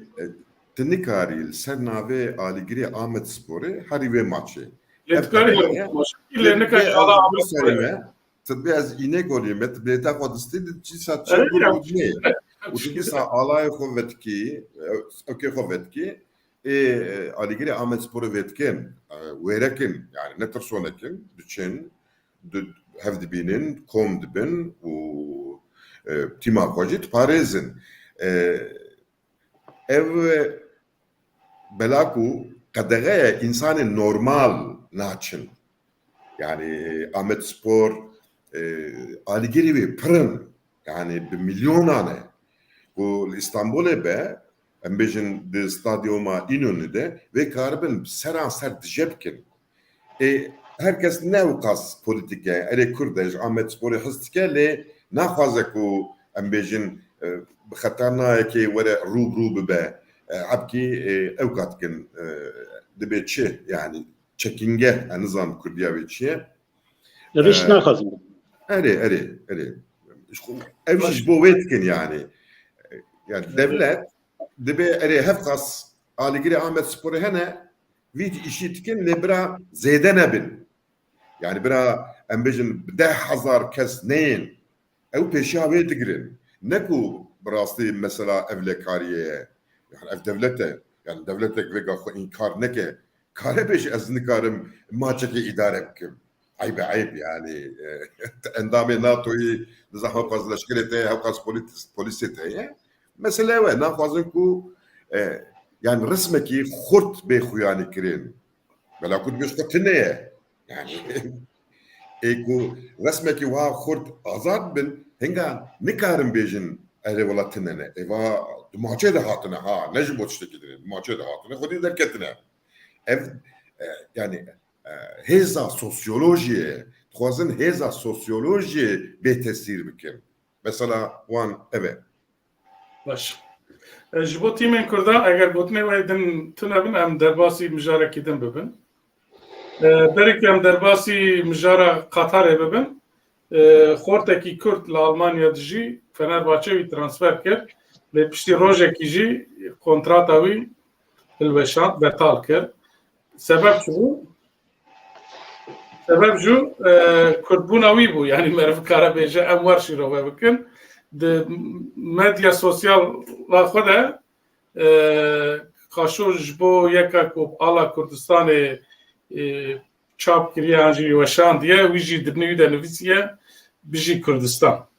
تنكاري سرناوي آليجري آمد سبوري هاري في ماتشي لتكاري لأنك على عمل تبي از اینه گوییم بهتا خودستی چیزا چه بودنی و چیزا آلای خوبتکی اوکی خوبتکی آلیگری آمد سپور وتکن ویرکن yani ne tür sonrakin için hafdi binin kom dibin و تیما خوجت پارزن ev belaku kadere insanın normal naçın yani Ahmet Spor Aligiri ve Pırın yani bir milyon tane bu İstanbul'e be embejin de stadyuma İnönü'de ve karbın seranser djepkin herkes ne ukas politike ele Kurdej Ahmet Spor'u hastike le ne fazla ku embejin bxatarna ki vere rubru be abki evkatkin debetçi yani çekinge nizam Kurdiya ve çiye risk naxazın. Eri. Evciş bu vetkin yani devlet debe eri hefkas Aligiri Ahmet Spor'u hene vit işitkin ne bira zeyden bin yani bira embejin 10,000 kes neyin ev peşi ve digirin ne ku براستی مثلا evlekariye yani ev devlete yani devletek vega inkar ne ki kare beş az nikarım maçaki idare kim ayıp yani endame NATO'yu zahmet fazla şirkete havkas polisete mesela ve ne fazla ku yani resmeki kurt be khuyani kirin bela kut beş katneye yani ku resmeki va kurt azad bin henga nikarım bejin Eğer valatine, eva maçe de hatına ha, ne jibot iştekidir, maçe de hatına, kodi derketine. Ev yani heza sosyolojiye, tuhazın heza sosyolojiye be tesir bikim. Mesela wan evet. Baş. Jibot timen Kurda eğer botne ve din tunabin em derbasi mijara kidin bibin. Berek em derbasi mijara Katar bibin. Xorteki Kürt la Almanya dijî Fenerbahçe wî transfer kir lê piştî rojekî jî kontrata wî hilweşand betal kir. Sebep çi bû? Sebep jû Kurdbûna wî bû yani meriv kare bêje em wer şîrove bikin di medya sosyala xwe de xaşo ji bo yeka ku ala Kurdistanê çap kiriye an jî weşandiye wî jî dirnivî de nivîsiye bijî Kurdistan.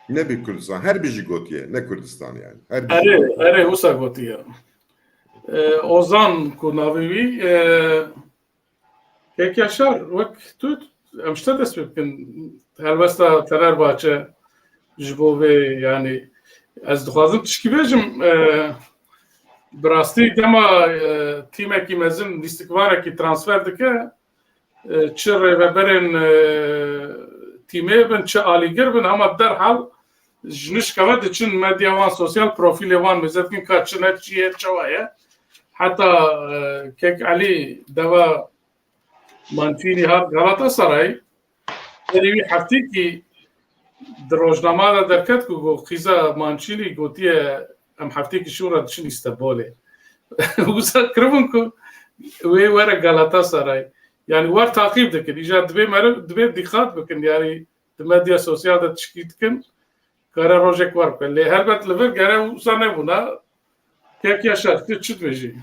Ne bir Kürdistan, her bir gotiye, ne Kürdistan yani. Ere usa gotiye. Ozan ku navê wî kek yaşar wek tu em şte dest bikin helbesta Fenerbahçe ji bo vê yani ez dixwazim tişkî bêjim bi rastî dema tîmekî mezin lîstikvanekî transfer dike çi rêveberên tîmê bin çi alîgir bin hema derhal ji nişka ve diçin medya wan sosyal profîlê wan mêze dikin ka çi ne çi ye çawa ye heta kek Alî deva Manfînî hat Galatasaray herî wî heftekî di rojnama de derket ku got xîza Mançînî gotiye em heftekî şûra diçin İstanbulê wisa kiribin ku wê were Galatasaray yani war takip dikin îja divê dîqat bikin yani di medya sosyal de tişkî dikin kare rojek war bikin lê helbet li vir gere wisa nebûna kek yaşar tu çi dibêjî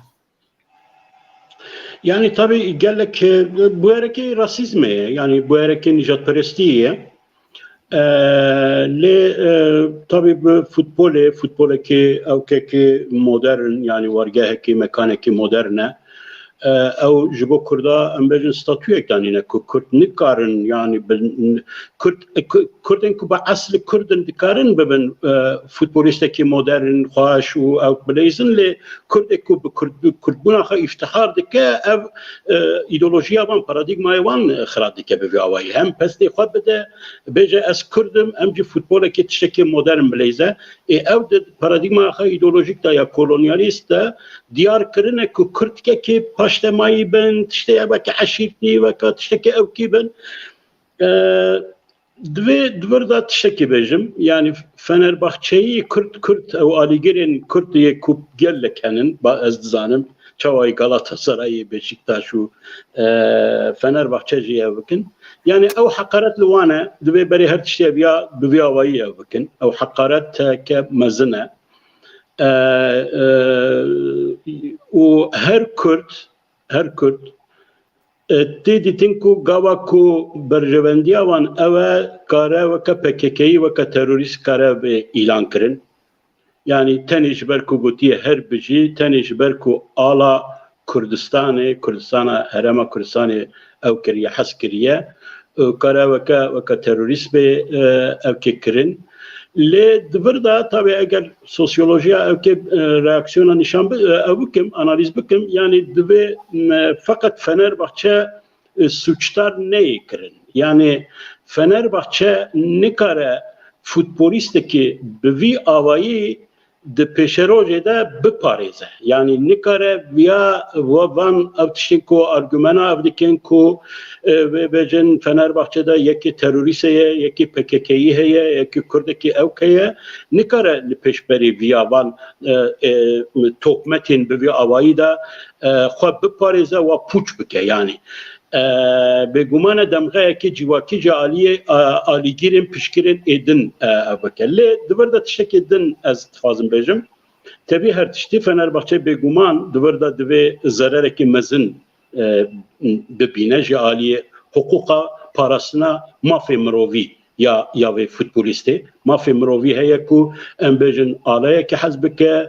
Yani tabii gelek bu ereki rasizme yani bu ereki nijatperestiye le tabii bu futboleki evkeki modern yani vargaheki mekaneki moderne او جبو کردا امبرین ستاتوی کنی نه کرد نکارن یعنی کردن که با اصل کردن دکارن ببین فوتبالیست که مدرن خواهش و او بلیزن لی کرد که به کردبونا خواهی افتخار دکه او ایدولوژی وان پارادیگمای وان خراد دکه به آوایی هم پس دی خواه بده بیجه از کردم امجی فوتبال که تشکی مدرن بلیزه او ده پارادیگما خواهی ایدولوژیک دا یا کولونیالیست دا دیار کرنه که کرد که پاشتمایی بن تشتی اوکی عشیرتی وکا تشتی اوکی بن دور تشتكي بجم يعني فنربخچeyi Kürt او Aligirin Kürt diye kup gellekenin az zanım çavay Galatasaray Beşiktaş şu Fenerbahçe'ye bakın yani o hakaret luana dve beri her şey biya bivayaya bakın o hakaret ke mazna o her Kürt تيدي تنكو غاواكو برجونديا وان اوا كارا وكا PKK'yi وكا تيروريست كارا اعلان كرن يعني تنش بركو غوتيه هر بجي تنش بركو آلا كردستان هرما كردستان او كريا حسكريا كارا وكا تيروريست او كرن لی دوردا tabii eğer sosyolojiye reaksiyona nişan büküm analiz büküm yani dve fakat Fenerbahçe suçlar ne kirin yani Fenerbahçe ne kare futbolisteki bir avayı de peşerojede biparize yani ne kare via van avtişinko argümana avdikenko ve bejin Fenerbahçe'de yeki teröristeye yeki PKK'yi heye yeki Kürt'deki evkeye ne kare peşberi via van tokmetin bir avayı da xwe biparize ve puç bike yani بگمان دمغه که جواکی جالیه آلیگیرین پشکرین ایدن بکله دورده تشکی دن از تفازم بجم tabi her tişti Fenerbahçe beguman duvurda dve zarareki mezin bibine jaliye hukuka parasına mafi mirovi ya ve futbolisti mafi mirovi heye ku embejin alaya ki hazbike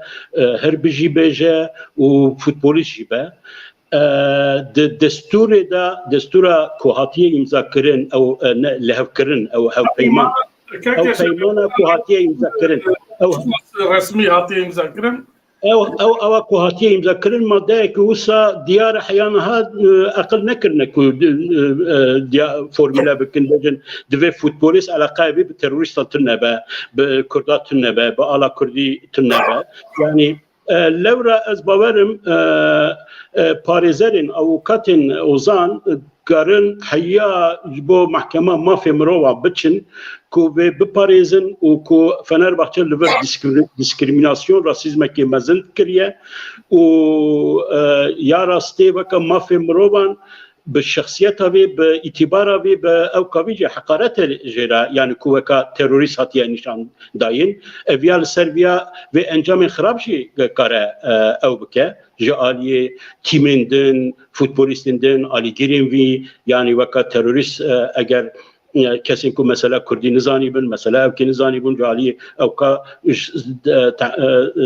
her biji beje u futbolist jibe دستورا کوهاتیه امضا کردن او لهو کردن او پیمان کوهاتیه امضا کردن او رسمي هاتي مذكرا او کوهاتیه امضا کردن ماده که وسا دیار احیانها اقل نکردن که فرمولا بکن بجن دوی فوتبولیست علاقه بی به تروریست تنبه به کردات تنبه به آلا کردی تنبه yani لورا از باورم پارێزەرên ئەوکاتên ozan karin heya ji bo mehkema mafê mirova biçin ku vê biparêzin û ku Fenerbahçe li vir diskriminasyon rasîzmekê mezin kiriye û ya rastê veke mafê mirovan bi şexsiyeta vê bi îtîbara vê bi ewkavî jî heqaretê jêre yani ku weka terorîst hatiye nîşan dayîn ev ya li ser vîya vê encamên xirab jî kare ew bike ji aliyê tîmên din futbolîstên din alîgirên vî yani weka terorîst eger kesên ku mesela Kurdî nizanî bin mesela evkê nizanî bûn ji aliyê ewka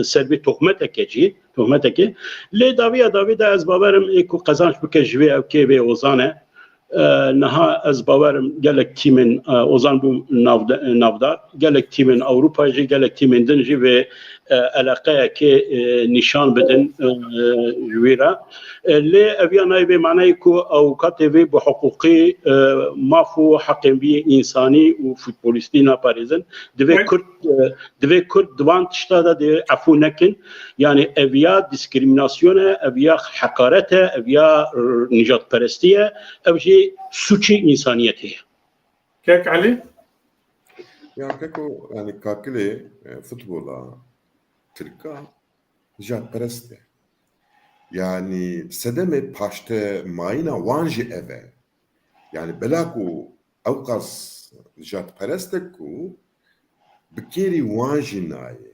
ser vê tohmeteke jî tohmeteke lê davî de ez bawerim ê ku qezanç bike ji vê evkê vê ozan e niha ez bawerim gelek tîmên ozan bû navdar gelek tîmên Ewropayê jî gelek tîmên din jî vê علاقەیەکێ نیشان بدن ji wê re lê ev ya nayê manayê ku awkatê vê bi hiqûqî maf û heqên vî însanî û futbolîstî naparêzin divê Kurd divan tişta de divê efû nekin yani ev ya diskriminasyon e ev ya hekaret e ev ya nijadperestî ye ev jî suçî însaniyetê ye. Kek Ali? Ya keko yani kakilê futbola Türka jadperest e. Yani sedeme paşte mayna wanji eve. Yani belaku evkas jadperest ku bikeri wanji naye.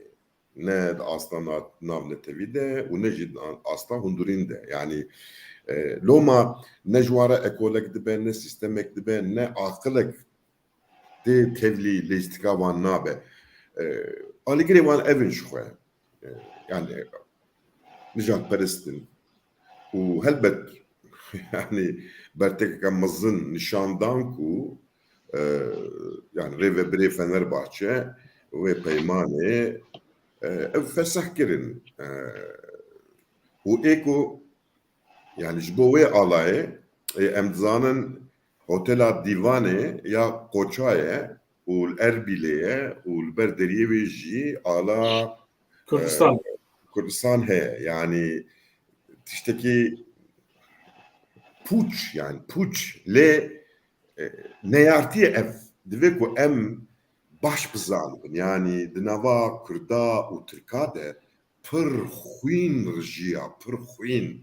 Ne aslan navne tevide u ne jid aslan hundurinde. Yani loma ne jwara ekolek dibe ne sistemek dibe ne akılek de tevli lejtika van nabe. Aligiri van evin şuhe. Yani nijadperestin u helbet yani bertek kamazın nişandan ku yani reve bre Fenerbahçe ve peymane ev fesah kirin u eko yani jbo ve alaye emzanın otela divane ya koçaye u erbileye u berderiye ve ji ala Kurdistan he yani tişteki puç yani puç le neyartiye ev divê ku em baş bizanin yani di nava Kurda û Tirka de pir xwîn rijiya pir xwîn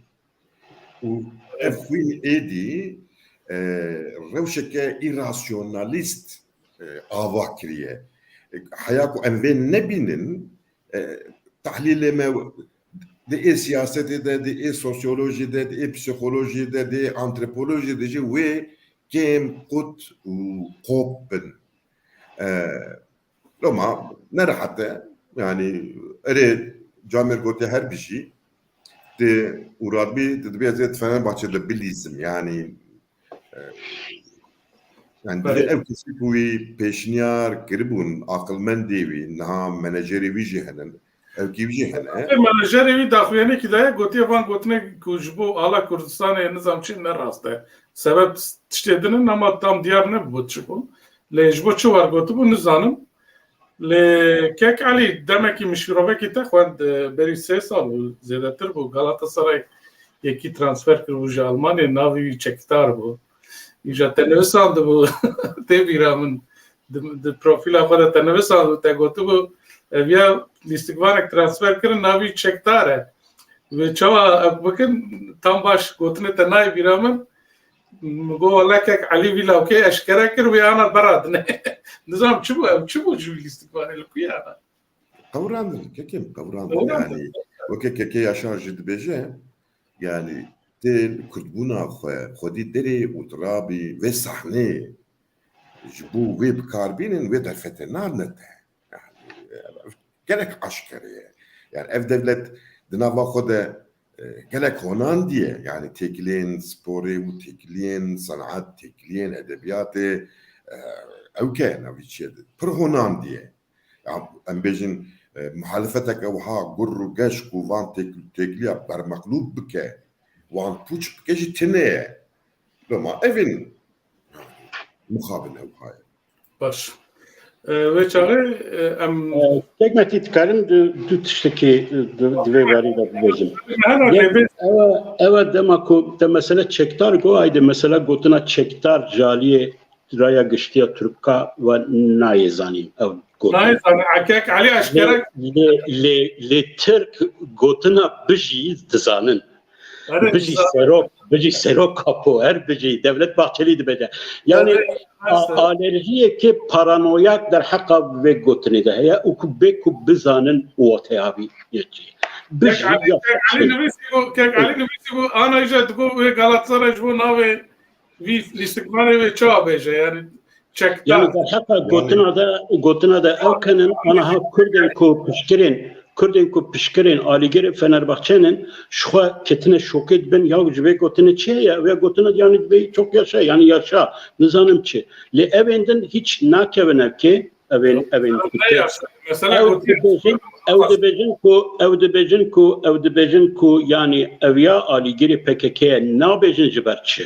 û ev xwîn êdî rewşeke îrasyonalîst ava kiriye heya ku em vê nebînin tahlîlê me di siyasetê de di sosyolojî de di psikolojî de di antropolojî de jî wê kêm qut û qop bin Roma nerehate yani erê Camer gotiye her bir şey de Uradbi de bir Fenerbahçe'de bilizim yani ev kesip bu peşniyar kiribun akılmen devi naha menajeri vijihenin ev gibi jihene menajeri vi daxuyene ki de gotiye van gotine kujbu ala Kurdistan'e nizam çi ne raste sebep tiştedinin ama tam diyar ne bu çibu lejbo çu var gotu bu nizanım le kek Ali demek ki mişroveki te xwend beri 3 sal zêdetir bu Galatasaray yekî transfer kiribu ji Almanyê navî çekdar bu îja te nivisandı bu tê bîra min di profîla xwe de te nivisandı te gotibu ev ya lîstikvanek transfer kirin navî çekdar e ve çawa ev bikin tam baş gotinê te nayê bîra min go wala kek Ali vî lawkê eşkere kir wê ana bera dine nizam çi bu ev çi bu ji lîstikvanê li ku yana kavrandır kekim kavrandır yani o keke yaşar jî dibêje yani tê Kurdbûna xwe xwedî derê û tirabî vê sahneyê ji bo wê bikarbînin wê derfetê nan te yani gelek aşkere ye yani ev devlet di nava xwe de gelek honan diye yani têkiliyên sporê û têkiliyên sanat têkiliyên edebiyatê ew ke navî çi ye pir honan diye em bêjin muhalefetek ew gur û geşk û van têkiliya bermeqlûb bike wan pûç bike jî tune ye Roma evin muxabin ew haye baş ve çare em tekmetî dikarin du tiştekî divê werî de bibêjim ew dema ku te mesele çekdar go ayde mesela gotina çekdar caliyê raya giştiya Türka ve nayê zanîn ew nayê kek Ali eşkere lê Türk gotina bijî dizanin bijî serok kapo her bijî Devlet Bahçeli dibede yani alerjiyekê paranoyak der heqa vê gotinê de heye û ku bê ku bizanin wateyabî yekî bijî kek Ali nivîsî bu ana îja digo wê Galatasaray ji bo navê vî lîstikvanê wê çawa bêje yani çekdar yani der heqa gotina da ew kenin anaha Kurdên ku pişkirên alîgerê Fenerbahçe'nin şuha ketine şokê dibin ya ji vê gotinê çi heye vê gotina yani dibê çok yaşa yani yaşa nizanim çi lê evên din hiç nakevin evkê evên ew dibêjin ku yani ev ya alîgerê PKK'ye nabêjin ji ber çi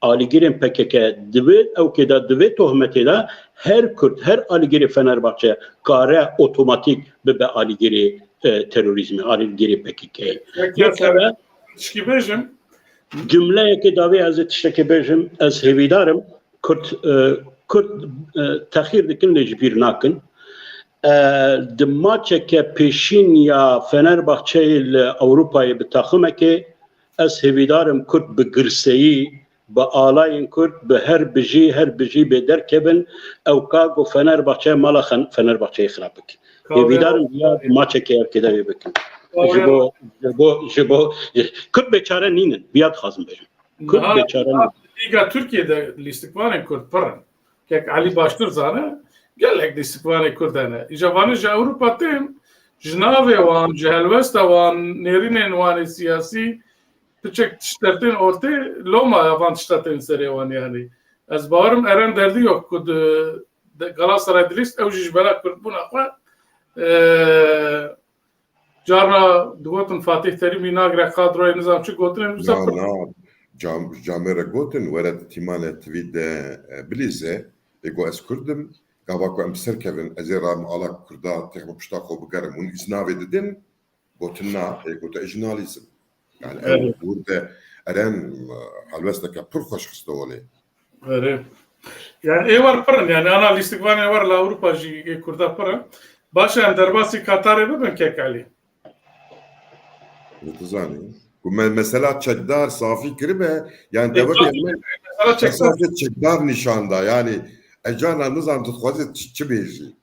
alîgerên PKK divê ew da divê tohmetê de her Kurd her alîgerê Fenerbahçe kare otomatik bibe alîgerê terörizmi alîgerê PKK'ye tişkî bêjim cümleyekê davê ez ê tiştekê bêjim ez hêvîdarim Kurd texîr dikin lê ji bîr nakin di maçeke pêşîn ya Fenerbahçeyê li Ewropayê bi taximekê ez hêvîdarim Kurd bi girseyî bi alayên Kurd bi her bijî bê derkevin ew ka got Fenerbahçe mala Fenerbahçeyê xirab bikin hêvîdarim ya maçeke evkê de wê bikin ji bo Kurd bêçare nînin biyad xwazim bêjim Kurd bêçare nînin Liga Türkiye'de lîstikvanên Kurd pirin kek Ali baştur zane gelek lîstikvanê Kurd hene îja vanê ji Ewropa tên ji navê wan ji helwesta wan nêrînên wanê siyasî piçek tiştertên ortê loma van tiştetên serê wan yani ez bawerim eren derdî yok ku Galatasaray dilîst ew jî ji bera Kurdbûna xwe carna digotin Fatih Terimî nagire kadroyê nizam çi gotinên Camerê gotin were tîmanê tivî de bilîze êgo ez Kurdim gava ku em serkevin ez ê ram ala Kurda têxme pişta xwe bigerim hûn îznavê didin gotin na êgo te jînalîzm yani ew burada eren helwesteke pir xweşxiste olê. Yani var pırın yani ana listikvane var la Avrupa jî Kurda pırın. Başa em derbasî Katarê bibin kekali. Dizanî ku me mesela çekdar safî kiribe yani devekê me Mesela çeksen esasê çekdar nîşanda yani ecana nizam dixwaze çi bêjî.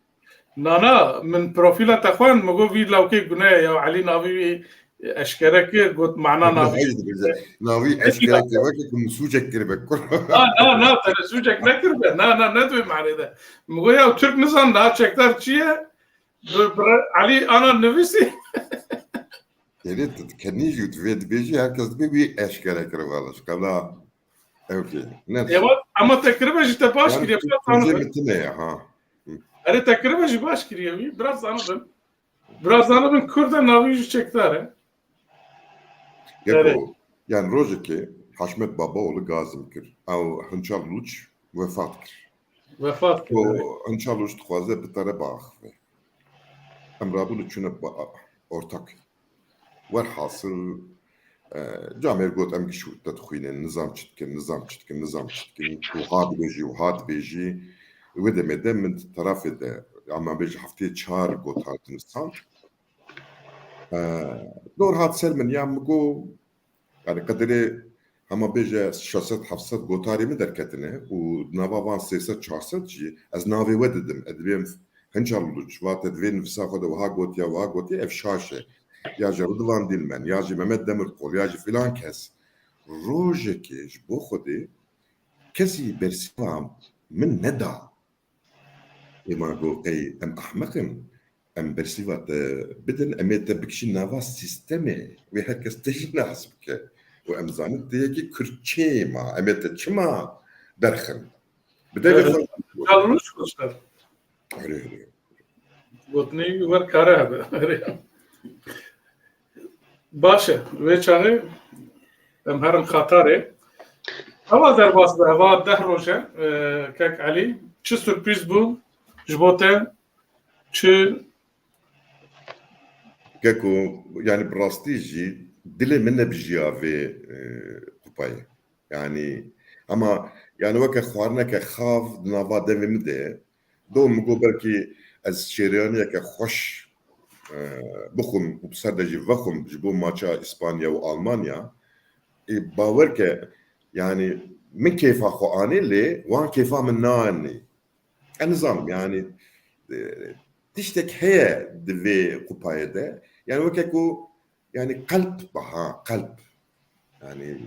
nana min profîla te xwe me got vî lawkê guneye ya Elî navî eşkere kir got mana navî. Hayır bize navî eşkere kevekê ku misûcek kiribe kur. Na te sûcek nekiribe. Na ne duyum manê de. Me got ya Türk nizan da çekdar çi ye? Elî ana nivîsî. Yani kendini jî divê dibêjî herkes dibê wî eşkere kiribe şikala evkê. Ne? Ama te kiribe jî te baş kiriye. Proje mitine ya ha. Erê te kiribe jî baş kiriye wî. Biraz zanibin. Biraz zanibin Kurda navî jî çekdar e. Geko yani rojekê Haşmet Babaoğlu gazim kir. Ew Hinçal Lûç vefat kir. Vefat kir. O Hinçal Lûç dixwaze bi tere biaxive. Em rabûn çûne ortak. Werhasıl camêr got em gişû te dixwînin nizam çi dikin, nizam çi dikin, nizam çi dikin. Wiha dibêjî, wiha dibêjî. Wê demê de min terafê de ama bêjî hefteyê çar got hatin sand. Dor hat ser min ya min got yani qedirê hema bêje 600-700 gotarê min derketine û nava van 300-400 jî ez navê we didim. Edibêm Hinçal Lûç vate divê nivîsa xwe de wiha gotiye ev şaş e. Ya ji Rıdvan Dilmen, ya ji Mehmet Demirkol, ya ji filan kes. Rojekê ji bo Xwedê kesî bersiva min neda. Êma got ey em ehmeqin. Em bersiva te bidin em ê te bikişîn nava sîstemê wê herkes te jî nas bike. û em zanin te yekî kirçê ma em ê te çima derxin. Bi devê xwe Çalmış kuşlar. Erê. Gotnî wer kare hebe. Baş e. Vê çaxê em herin Xatarê. Heva derbas be heva 10 roj e. Kek Elî. Çi sürpriz bû ji bo te? Çi Geko yani bi rastî jî dilê min nebijiya vê kupayê. Yani ama yani weke xwarineke xav di nava devê min de do min got belkî ez şêriyaniyeke xweş bixwim û bi ser de jî vexwim ji bo maça İspanya û Almanya bawer ke yani min kêfa xwe anî lê wan kêfa min naanî. Ez nizanim yani tiştek heye di vê kupayê de yani weke ku yani kalp baha kalp yani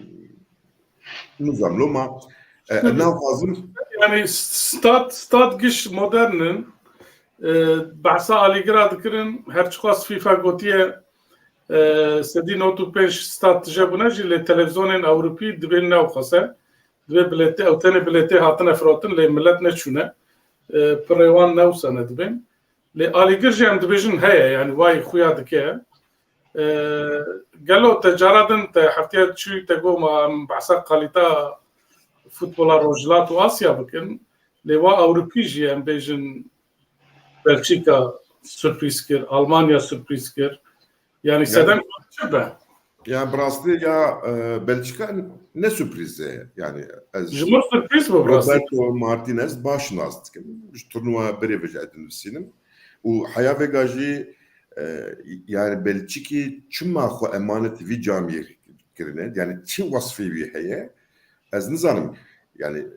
nizam loma navazim yani stat giş modernin behsa alîgira dikirin her çiqas FIFA gotiye sedî 95 stat tije bûne jî lê televizyonên Ewropî dibên newxwese divê bilêtê ew tenê bilêtê hatine firotin lê millet neçûne pirê wan newsane dibên lê alîgir jî em dibêjin heye yani wayî xuya dike gelo te caradin te heftiya çû te goma em behsa kalîta futbola Rojhilat û Asya bikin lê wa Ewropî jî em bêjin Belçika sürpriz kir, Almanya sürpriz kir. Yani sedem çi be? yani bi rastî ya Belçika ne sürprize yani ez Ji min sürpriz bû bi rastî. Roberto Martinez baş nas dikim ji turnuva birê ve edin nivîsînim û heya vêga jî yani Belçikî çima xwe emanet vî camiyê kirine yani çi wasfê wî heye ez nizanim yani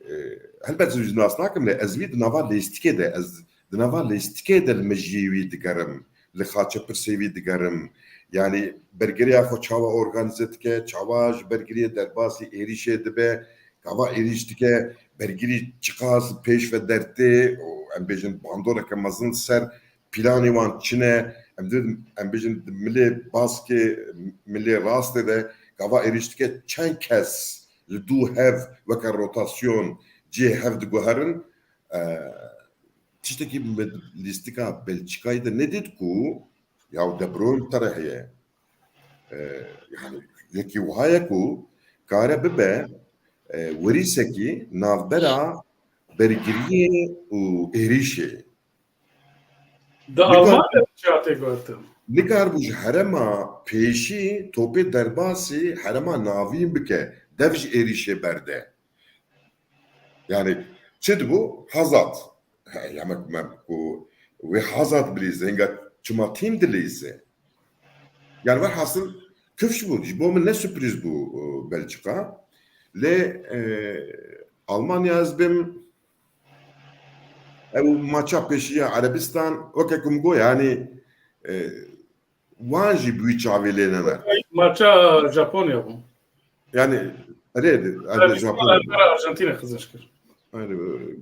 helbet ji nas nakim lê ez vî di nava lêstikê de ez di nava lêstikê de li mijî wî digerim li xaçepirsê wî digerim yani bergiriya xwe çawa organize dike çawa ji bergiriyê derbasî êrişê dibe gava êrîş dike bergirî çiqas pêş ve dertê û em bêjin bandoreke mezin ser planê wan çi ne em bêjin di milê baskê milê rastê de gava êrîş dike çend kes li dû hev weke rotasyon cê hev diguherin tiştekî lîstika Belçikayê de nedît ku ya De Bruyne tere heye yani yekî wiha ye ku kare bibe werîsekî navbera bergiriyê û êrişê Di Almanya çi hatê gotin? nikar bû ji herema pêşî topê derbasî herema navîn bike dev ji êrişê berde yani چه بو حزات يعني و حزات بليزه هنگا çما تیم دليزه yani var hasıl köfş bu من ne sürpriz bu Belçika le Almanya azbim ev maça peşiye Arabistan okeykum go yani Vanji büyük çavileneler. Maça Japonya bu. Yani hadi Japonya. Arjantina kızışkır.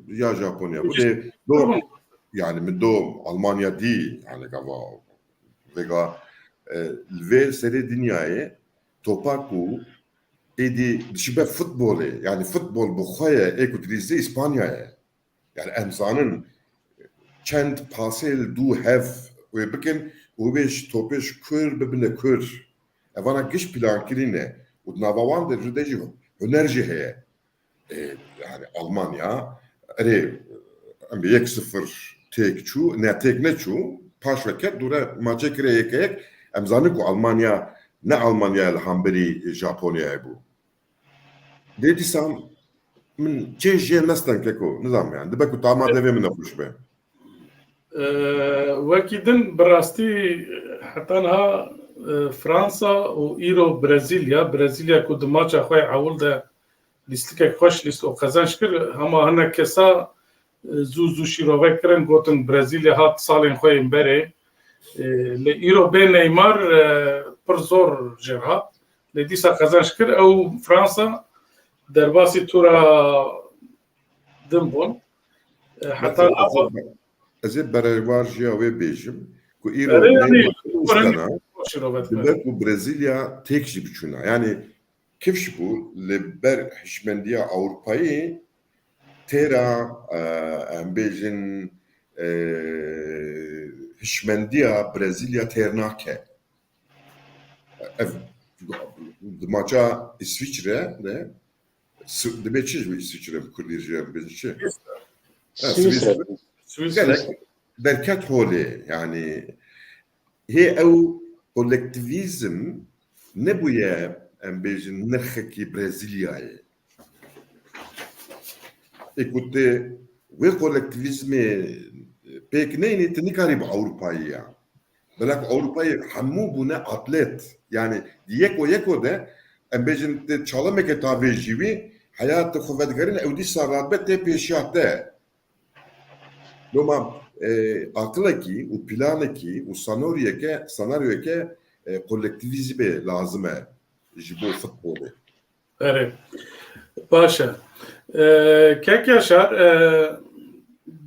Ya Japonya. Bu de doğru. Yani mi doğru Almanya değil. Yani gava vega ve seri dünyayı topaku edi şibe futbolu yani futbol bu khaya ekutilize İspanya'ya. Yani emsanın kent pasel du have ve bakın o beş topeş kür bebine kür. Evana giş plan kirine u navavan de rüdeci enerji heye. Yani Almanya bir 1-0 tek çu ne tek ne çu paş veket dura maça kireyek emzanı ku Almanya ne Almanya ile hamberi Japonya'ya bu. Dediysem من چه نستن كيكو نظام يعني دبكو طعمات دبي من أخوش به. وكيدن براستي حتى أنها فرنسا وإيرو برازيليا كود ماتش أخوي عول ده ليستك خوش ليست وخزان شكر هما هنا كسا زو شيروفا كرن قوتن برازيليا هات صالين خوي مباري لإيرو بين نيمار برزور جرها لديسا خزان شكر أو فرنسا درباسي تورا دمبون حتى أزيد بريوار جاوي بيجم كو إيرو نيمار دبكو برازيليا تكشي بچونا يعني كيف شبو لبر حشمندية أوروبايي تيرا هم بيجن حشمندية برازيليا تيرناكه دماغا إسفيترا ده دبي چیز به İsviçre kurdirici bir şey. İsviçre. Derket holi yani he ev kolektivizm ne bu ya embejin nırhaki Brezilya'yı. Écoutez, ve kolektivizmi pek neyini tenikarib Avrupa'yı ya. Belki Avrupa'yı hammu buna atlet yani yeko de embejin çalameke tabijivi hayatı kuvvetlerin evdi sarabette peşiyate. Loma akılaki, u planaki, u senaryoke kolektivizme lazım jibo futbolu. Evet. Başa. Kek yaşar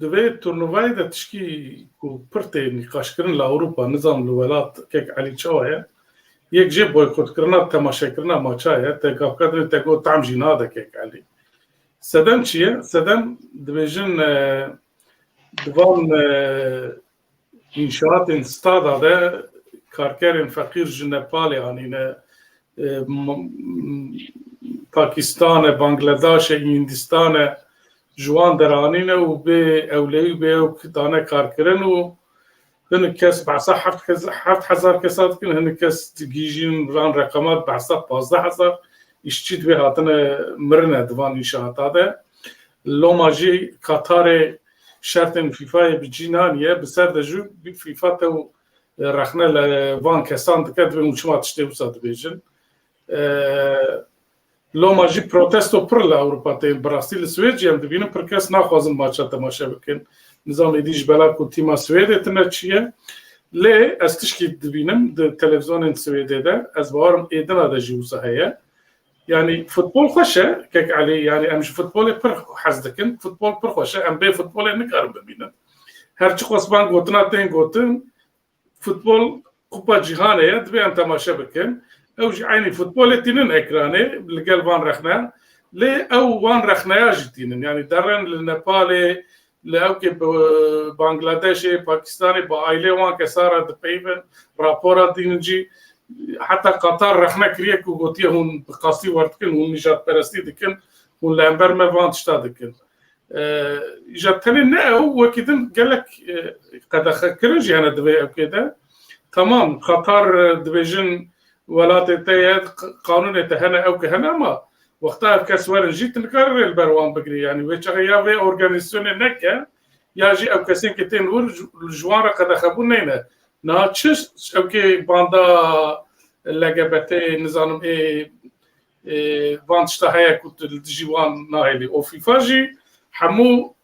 dve turnuvayı da tişki ku pırte nikaşkırın la Avrupa nizam velat kek Ali Çavaya یک جه بایکوت کردن تماشا کردن ماچایه تکاف کردن تکو طعم جینا دکیک علی سدم چیه سدم دبیجن دوام انشاءات استادا ده کارکرین فقیر جنپال یعنی نه پاکستان بنگلادش هندستان جوان درانینه و به اولی به دانه کارکرن و هن كاس بعصا حفت حزار كاسات كن هن كاس تجيجين ران رقمات بعصا 15000 يشتيت بها هاتنا مرنا دوان إنشاءات هذا لو ماجي قطر شرط فيفا بجينانية بسر دجو فيفا تو رخنا لوان كاسان دكات بمجموعة تشتي وصاد بيجن لو ماجي بروتستو بر لأوروبا تين برازيل السويد يم دبينو بركاس ناخذ ماتشات تماشا بكن نظام يديش بلاكو تيما سويدة تنشيه لي استشكي دبينم د تلفزيون السويدي ده از بارم ايدنا ده جوزه هي يعني فوتبول خوشه كيك علي يعني امش فوتبول بر حزدكن فوتبول بر خوشه ام بي فوتبول نقرب ببينم هرچی خصبان گوتنا تين گوتن فوتبول كوبا جهانيه دبي انت تماشا بكن او عيني فوتبول تينن اكراني لقال وان رخنا لي او وان رخنا جتينن يعني درن للنيبالي لأوكي بنغلاديشي باكستاني بعائلة وان كسارة دبيفن رابورات دينجي حتى قطر رخنا كريك وقوتيه هون بقاسي وردكن هون نجات برستي دكن هون لامبر ما فانت شتا دكن جات تاني ناو وكيدن قالك قد أخكرج يعني دبي أو كده تمام قطر دبيجن ولات تياد قانون تهنا أو كهنا ما وقتا کس ورن جیت نکار ریل بروان بگری یعنی و چه یا و ارگانیزاسیون نکه یا جی او کسی که تین ور جوان را قد خبون نینه نه چش او که باندا LGBT نظام وانشتا هیا کت الجوان ناهلی او فیفا جی همو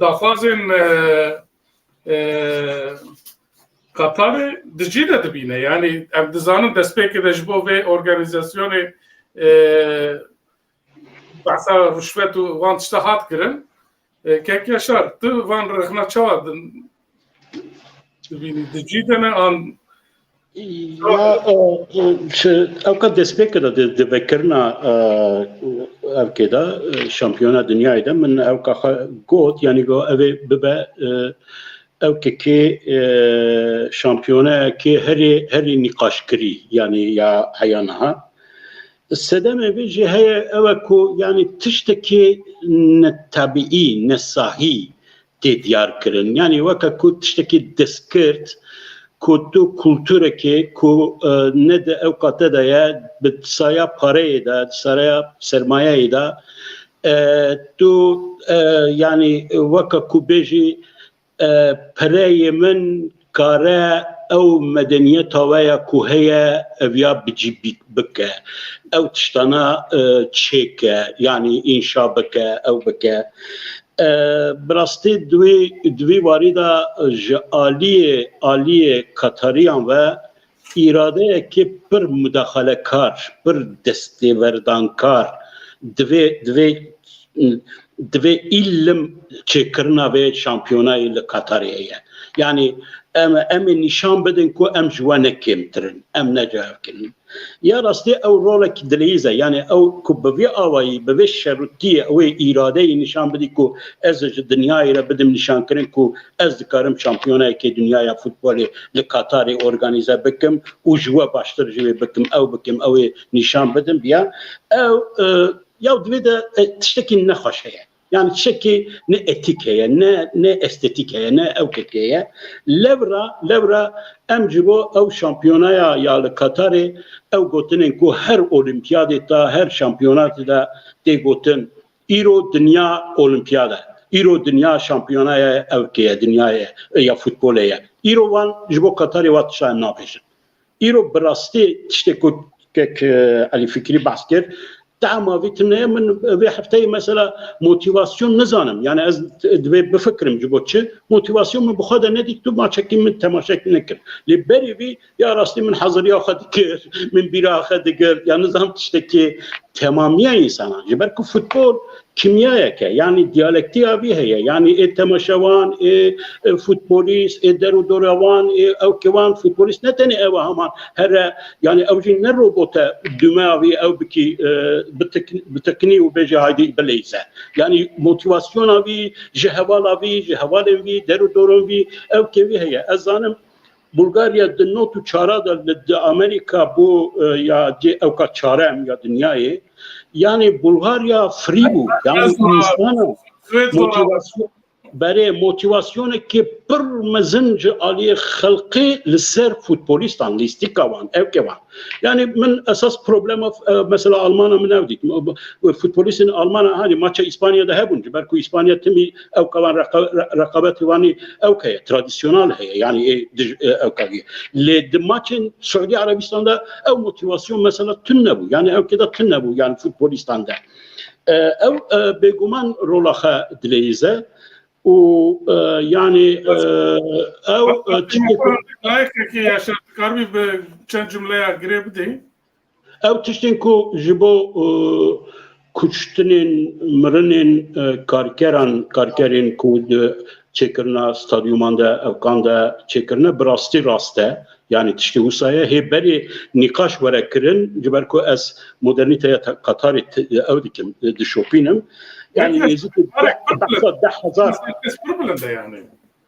داخازن قطار دجیده دبینه یعنی ام دزانم دست پی که دجبو و ارگانیزاسیون بحثا رشوت و وان تشتهات کرن که یاشار تو وان رخنا چواد دبینی دجیدنه آن یا اوقات دست پی که دبکرنا او که دا شامپیونا دنیای دا من اوقات گوت یعنی گو اوه ببه او که شامپیونه که هری نقاش کری یعنی یا حیانها السدامه بيجي هي اوكو يعني تشتكي الطبيعي نصاحي تديار كرن يعني وكا تشتكي دسكرت كو كولتوركي كو ند اوقات دا يا بتصايا باري دا تصايا سرمايه دا تو يعني وكا كو بيجي پرای من کاره او مدنیت هوایا کوهیا اویا بجی بکه او تشتانا چیکه یعنی انشا بکه او بکه براستی دوی واریدا آلی قطریان و اراده که پر مداخله کار پر دستیوردان کار دوی علم چکرنا و شامپیونای لقطریه یعنی ام نشان بدن کو ام جوانه کمترن ام نجاف کنن یا راستی او رولک دلیزه یعنی او کو بوی آوایی بوی شروطی او اراده نشان بدی کو از دنیای را بدم نشان کرن کو از کارم شامپیونای که دنیای فوتبال لقطری ارگانیزه بکم او جوا باشتر جوی بکم او نشان بدم بیا او یا دویده تشتکی نخوشه yani tişeki ne etikeye ne estetikeye ne evkekeye levra emcibo ev şampiyonaya ya Katar'ı ev gotinin ku her olimpiyadeta her şampiyonada de gotin iro dünya olimpiyada iro dünya şampiyonaya evkeye dünyaya ya futbolaya iro van jibo Katar'ı vatşan napeşin iro brasti tişteku kek Ali Fikri Basker دعما فيتنام من في حفتي مثلا موتيفاسيون نزانم يعني از بفكرم جبوتشي موتيفاسيون من بخدا نادي تو ما تشكي من تماشاك نكر لبري في يا راستي من حظر يا خدكر من بيرا خدكر يعني نظام تشتكي تمامية إنسان جبركو فوتبول كيميائية يعني ديالكتيا بها يعني التماشوان فوتبوليس درو دوروان او كوان فوتبوليس نتني او همان هر يعني اوجي الروبوتا دماغي او بكي بتقني وبيجي هايدي بليزه يعني موتيفاسيون في جهوالا في درو دورو في او كيفي هي ازانم بلغاريا دنوتو چارا دا امريكا بو يا دي او كا چارم يا دنياي يعني بلغاريا فريبو يعني انسان موتيفاسيون برای موتیواسیون که پر مزنج عالی خلقی لسر فوتبولیستان لیستیکا وان او که وان یعنی من اساس پروبلم مثلا آلمان من اودید فوتبولیست آلمان هانی ماتش اسپانیا ده هبون برکو اسپانیا تمی او کلان رقابت وانی او که ترادیشنال هی یعنی او که لید ماتش سعودی عربستان ده او موتیواسیون مثلا تنبو یعنی او که ده تنبو یعنی فوتبولیستان ده او بگمان رولاخه دلیزه و يعني او رايك يا شرط كاربي بچند جمله قريب دي او تشتنكو جبو كوچتنين مرنين كاركرين كود چكرنا ستاديومان دا افغان دا چكرنا براستي راسته يعني تشتي وصايا هي بري نقاش ورا كرن جبركو اس مودرنيتي قطر او دي شوبينم يعني يزيد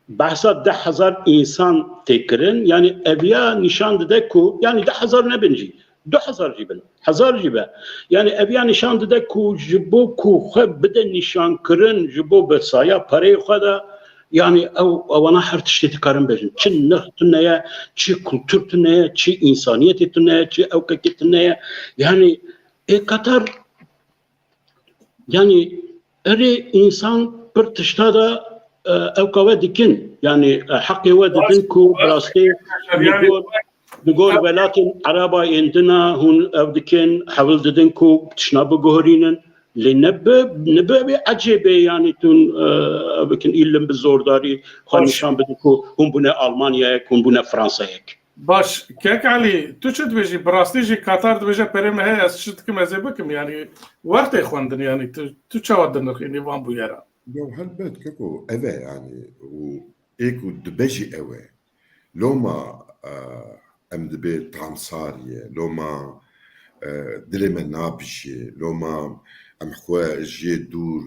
بحثات 10,000 insan تكرن يعني ابيا نشان ددكو يعني 10,000 نبنجي 2,000 جيبن 1000 جيبه يعني ابيا نشان ددكو جبو كو خب بدا نشان كرن جبو بسايا بري خدا yani o ana her tişteti karın bejin. Çi nıhtınaya, çi kültürtüneye, çi insaniyetitüneye, çi evkakitüneye. Yani Katar yani eri insan bir tişta da evkava dikin yani hakkı ve dedin ku براستی بقول ولكن عربا عندنا هون أودكين حاول ددنكو تشنابو جهرينن لنبى عجيبة يعني تون بكن إلهم بالزورداري خانشان بدكو هم بنا ألمانيا هم بنا فرنسا هيك. باش كيك علي تو شو تبيجي براستيجي قطر تبيجي بريم هي شتكم زيبكم يعني وقت إخوان يعني تو شو ودنا يعني وان بيرا. جو هالبيت كيكو أوه يعني وإيكو دبجي أوه لو ما أم دبي ترانسارية لو ما دلي من نابشي لو ما أم خوا جي دور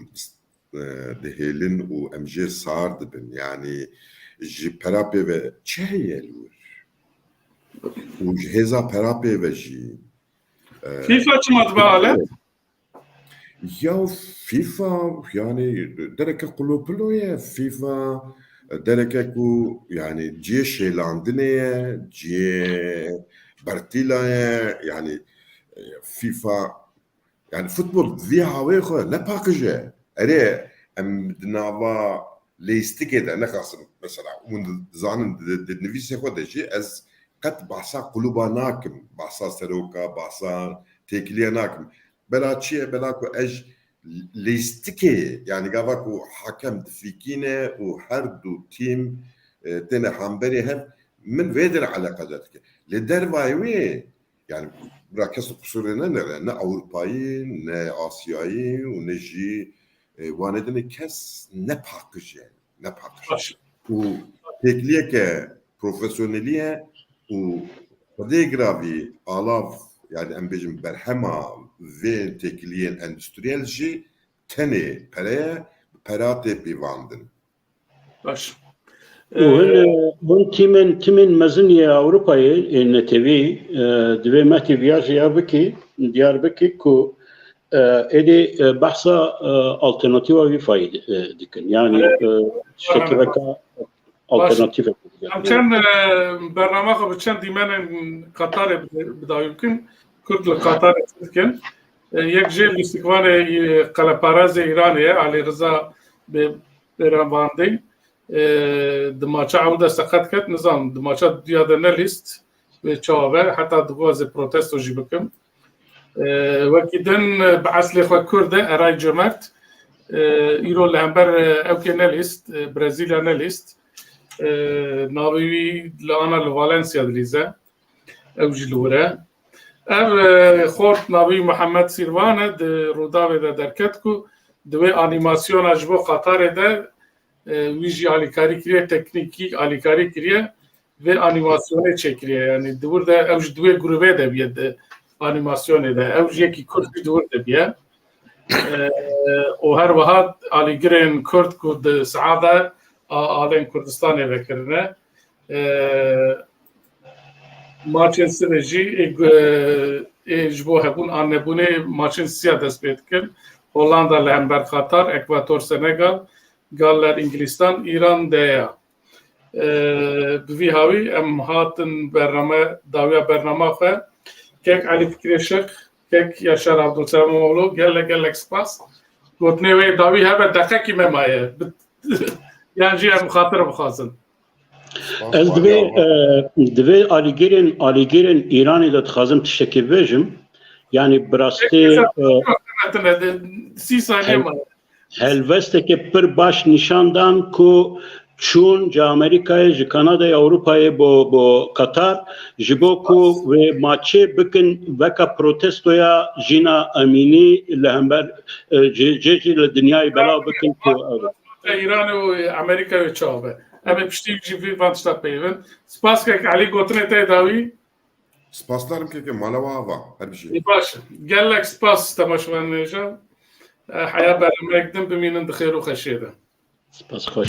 دهيلن وأم جي صار دبن يعني جي برابي و چهية لور وجهزا برابي و جي فيفا شو مطبعة يا فيفا يعني درك قلوبلوية فيفا درك كو يعني جي شيلاندنية جي برتيلاية يعني فيفا يعني فوتبول ذي هاويخو نباقجة أري أم دناوا ليستيكيد أنا خاصة مثلا من زان دنفيسي خو دشي أز قد بحصا قلوبا ناكم بحصا سروكا بحصا تيكليا ناكم بلا شيء بلاكو أج ليستيكي يعني قافاكو حكم دفيكينة وهردو تيم تنا حامبري هم من فيدر على قدرتك لدروايوي يعني براكس قصورنا نه أوروبایی نه آسیایی و نه جی واندن کس نپاکش و تکلیه که پروفسیونلیه و خدای گراوی آلاف يعني ام بيجم برهما وين تكلين اندستريال جي تاني براتي بيواندن باش وهن تمن مزنية أوروبية إن تبي دبي ما تبياج يا بكي ديار بكي كو إدي بحثا ألترناتيفا في فايد دكن يعني شكلك ألترناتيفا. كان برنامج بتشان ديمان قطر بدا يمكن كرد القطر يمكن يكجي الاستقبال قلبارز إيرانية على رضا برامباندي دماغه عوده سقط كت نظام دماغه دياده نليست بتشاوه حتى دغوز بروتستو جيبكم وكيدن بعث لي خو كرده اراي جمعت يرو لامبر اوكي نليست برازيليا نليست ناوي لانا لفالنسيا دليزا او جلورا خورت ناوي محمد سيروانه روداوي دركتكو دوي انيماسيون اجبو قطر ده ویژی آلیکاری کریه تکنیکی آلیکاری کریه و انیماسیون چکریه یعنی دور ده اوج دوی گروه ده بیاد انیماسیون ده اوج یکی کرد دور ده بیاد و هر وقت آلیگرین کرد کود سعاده آلین کردستان بکرنه ماچن سرجی اجبو هبون آنبونه ماچن سیا دست بید کرد هولندا لهمبر قطر اکواتور سنگال قال انجلستان ايران دايا بفي هاوي ام هاتن برنامه داويا برنامه خو كيك علي فكري شيخ كيك ياشار عبد السلام مولو قال لك سباس قلتني وي داوي هبه دقيقه ما معايا يعني جي مخاطر بخازن از دبي آلیگرین ایرانی داد خازم تشتكي بيجم يعني براستي 3 ثانيه هلوسته که پر باش نشاندن که چون جا امریکای جا کانادای اروپای با قطر جبو که و ماچه بکن وکا پروتستویا جینا امینی لهمبر جی لدنیای بلا بکن که ایران و امریکا و چابه اما پشتی جیوی وانشتا پیون سپاس که علی گوتنه تای داوی سپاس دارم که مالا واوا هر بشي باشه قال لك سپاس تماشوان نجا حياة برنامج دم بمين خير وخشيده سپاس خوش